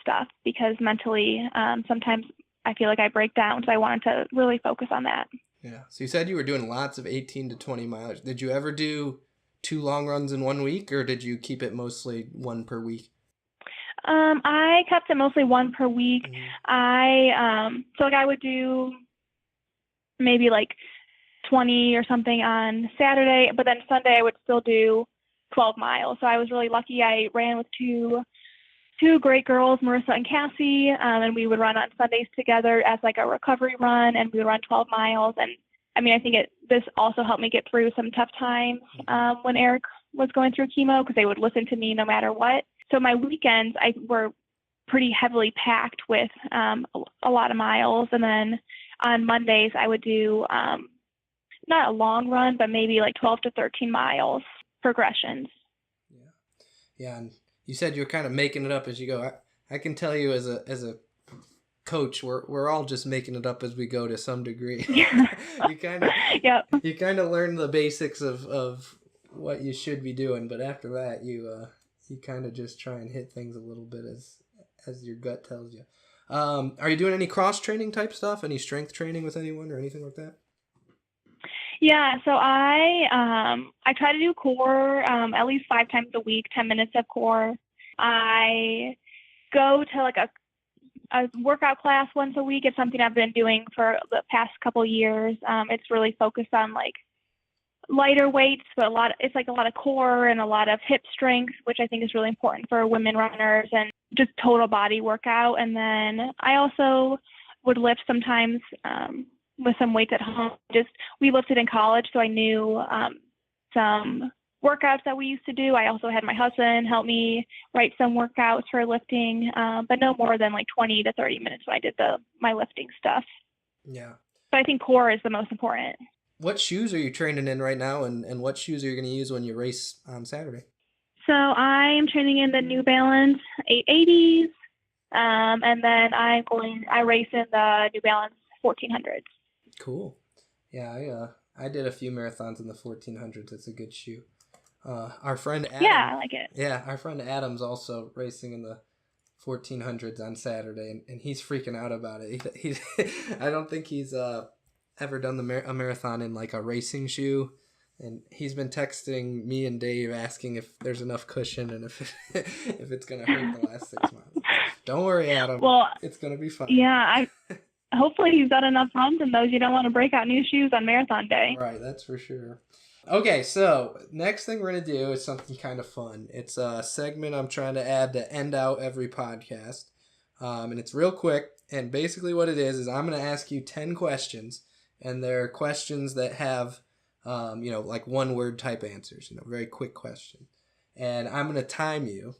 stuff, because mentally, sometimes I feel like I break down. So I wanted to really focus on that. Yeah. So you said you were doing lots of 18 to 20 miles. Did you ever do 2 long runs in 1 week, or did you keep it mostly 1 per week? I kept it mostly 1 per week. I would do maybe like 20 or something on Saturday, but then Sunday I would still do 12 miles. So I was really lucky. I ran with two great girls, Marissa and Cassie, and we would run on Sundays together as like a recovery run, and we would run 12 miles. And I mean, I think this also helped me get through some tough times when Eric was going through chemo, because they would listen to me no matter what. So my weekends were pretty heavily packed with a lot of miles. And then on Mondays I would do not a long run, but maybe like 12 to 13 miles progressions. Yeah. And you said you're kind of making it up as you go. I can tell you as a coach, we're all just making it up as we go to some degree. You kind of learn the basics of what you should be doing, but after that you kind of just try and hit things a little bit as your gut tells you. Are you doing any cross training type stuff? Any strength training with anyone or anything like that? Yeah, so I try to do core at least 5 times a week, 10 minutes of core. I go to like a workout class once a week. It's something I've been doing for the past couple years. It's really focused on like lighter weights, but it's like a lot of core and a lot of hip strength, which I think is really important for women runners, and just total body workout. And then I also would lift sometimes with some weights at home. We lifted in college, so I knew some workouts that we used to do. I also had my husband help me write some workouts for lifting, but no more than like 20 to 30 minutes when I did my lifting stuff. Yeah. But I think core is the most important. What shoes are you training in right now, and what shoes are you going to use when you race on Saturday? So I am training in the New Balance 880s, and then I race in the New Balance 1400s. Cool. Yeah, I did a few marathons in the 1400s. It's a good shoe. Our friend Adam. Yeah, I like it. Yeah, our friend Adam's also racing in the 1400s on Saturday, and he's freaking out about it. He's I don't think he's ever done a marathon in like a racing shoe, and he's been texting me and Dave asking if there's enough cushion and if it's gonna hurt the last 6 miles. Don't worry, Adam. Well, it's gonna be fun. Yeah, hopefully he's done enough runs in those. You don't want to break out new shoes on marathon day. Right, that's for sure. Okay, so next thing we're going to do is something kind of fun. It's a segment I'm trying to add to end out every podcast. And it's real quick. And basically what it is I'm going to ask you 10 questions. And they're questions that have, like 1-word type answers, very quick question. And I'm going to time you.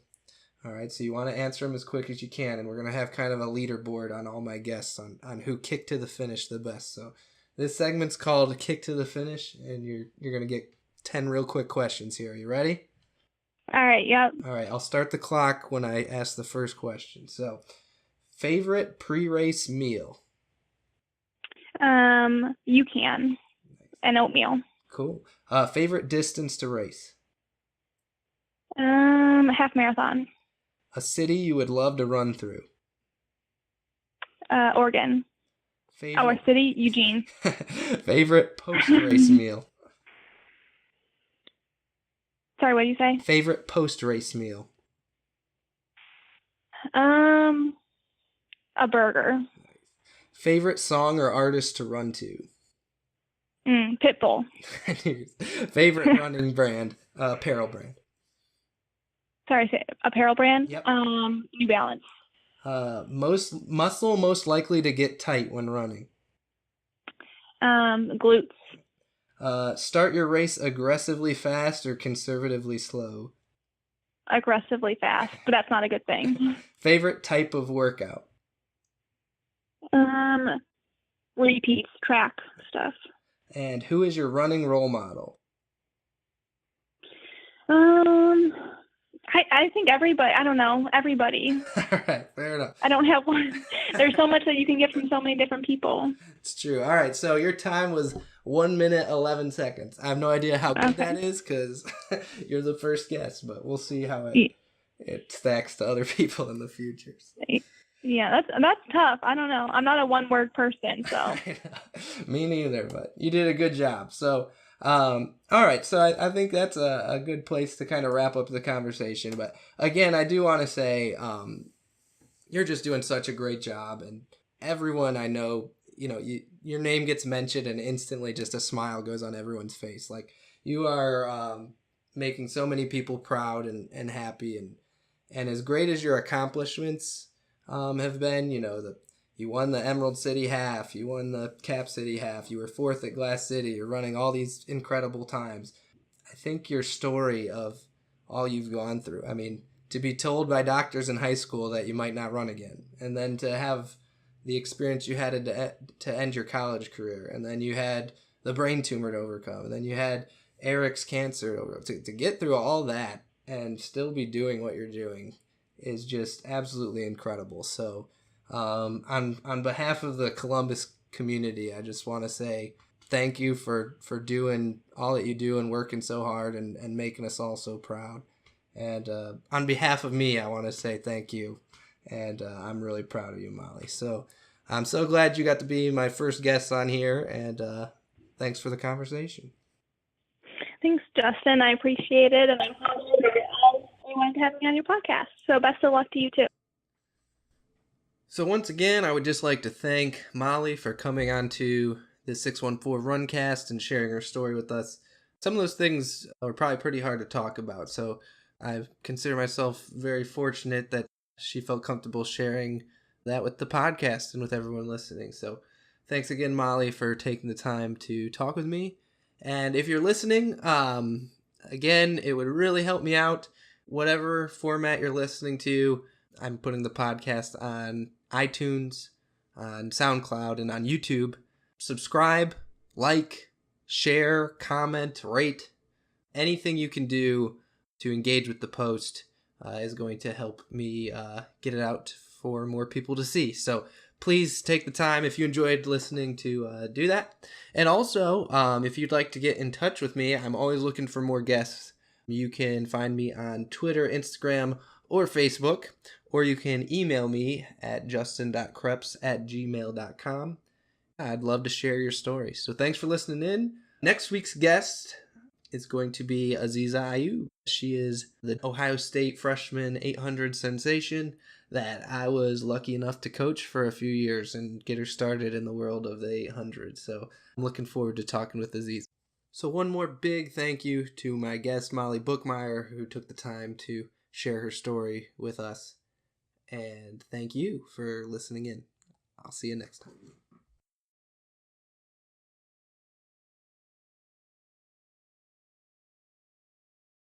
All right, so you want to answer them as quick as you can. And we're going to have kind of a leaderboard on all my guests on who kicked to the finish the best. So this segment's called Kick to the Finish, and you're going to get 10 real quick questions here. Are you ready? All right, yep. All right, I'll start the clock when I ask the first question. So, Favorite pre-race meal? You can. And oatmeal. Cool. Favorite distance to race? Half marathon. A city you would love to run through? Oregon. Our city, Eugene. Favorite post-race meal? Sorry, what did you say? Favorite post-race meal? A burger. Favorite song or artist to run to? Pitbull. Favorite running brand, apparel brand? Sorry, apparel brand? Yep. New Balance. Most muscle most likely to get tight when running? Glutes. Start your race aggressively fast or conservatively slow? Aggressively fast, but that's not a good thing. Favorite type of workout? Repeats, track stuff. And who is your running role model? I think everybody. I don't know. Everybody. All right, fair enough. I don't have one. There's so much that you can get from so many different people. It's true. All right, so your time was 1 minute, 11 seconds. I have no idea how good that is because you're the first guest, but we'll see how it stacks to other people in the future. Yeah, that's tough. I don't know. I'm not a one-word person, so. Me neither, but you did a good job. So, all right. So I think that's a good place to kind of wrap up the conversation. But again, I do want to say you're just doing such a great job, and everyone I know, your name gets mentioned, and instantly just a smile goes on everyone's face. Like you are making so many people proud and happy, and as great as your accomplishments have been, you won the Emerald City Half, you won the Cap City Half, you were 4th at Glass City, you're running all these incredible times. I think your story of all you've gone through, I mean, to be told by doctors in high school that you might not run again, and then to have the experience you had to end your college career, and then you had the brain tumor to overcome, and then you had Eric's cancer to overcome, to get through all that and still be doing what you're doing is just absolutely incredible. So on behalf of the Columbus community, I just want to say thank you for doing all that you do and working so hard and making us all so proud. And on behalf of me, I want to say thank you. And I'm really proud of you, Molly. So I'm so glad you got to be my first guest on here. And thanks for the conversation. Thanks, Justin. I appreciate it. And I'm honored that you wanted to have me on your podcast. So best of luck to you, too. So once again, I would just like to thank Molly for coming on to the 614 Runcast and sharing her story with us. Some of those things are probably pretty hard to talk about. So I consider myself very fortunate that she felt comfortable sharing that with the podcast and with everyone listening. So thanks again, Molly, for taking the time to talk with me. And if you're listening, again, it would really help me out. Whatever format you're listening to, I'm putting the podcast on iTunes, on SoundCloud, and on YouTube. Subscribe, like, share, comment, rate. Anything you can do to engage with the post is going to help me get it out for more people to see. So please take the time, if you enjoyed listening, to do that. And also, if you'd like to get in touch with me, I'm always looking for more guests. You can find me on Twitter, Instagram, or Facebook, or you can email me at justin.creps@gmail.com. I'd love to share your story. So thanks for listening in. Next week's guest is going to be Aziza Ayub. She is the Ohio State freshman 800 sensation that I was lucky enough to coach for a few years and get her started in the world of the 800. So I'm looking forward to talking with Aziza. So one more big thank you to my guest, Molly Bookmyer, who took the time to share her story with us. And thank you for listening in. I'll see you next time.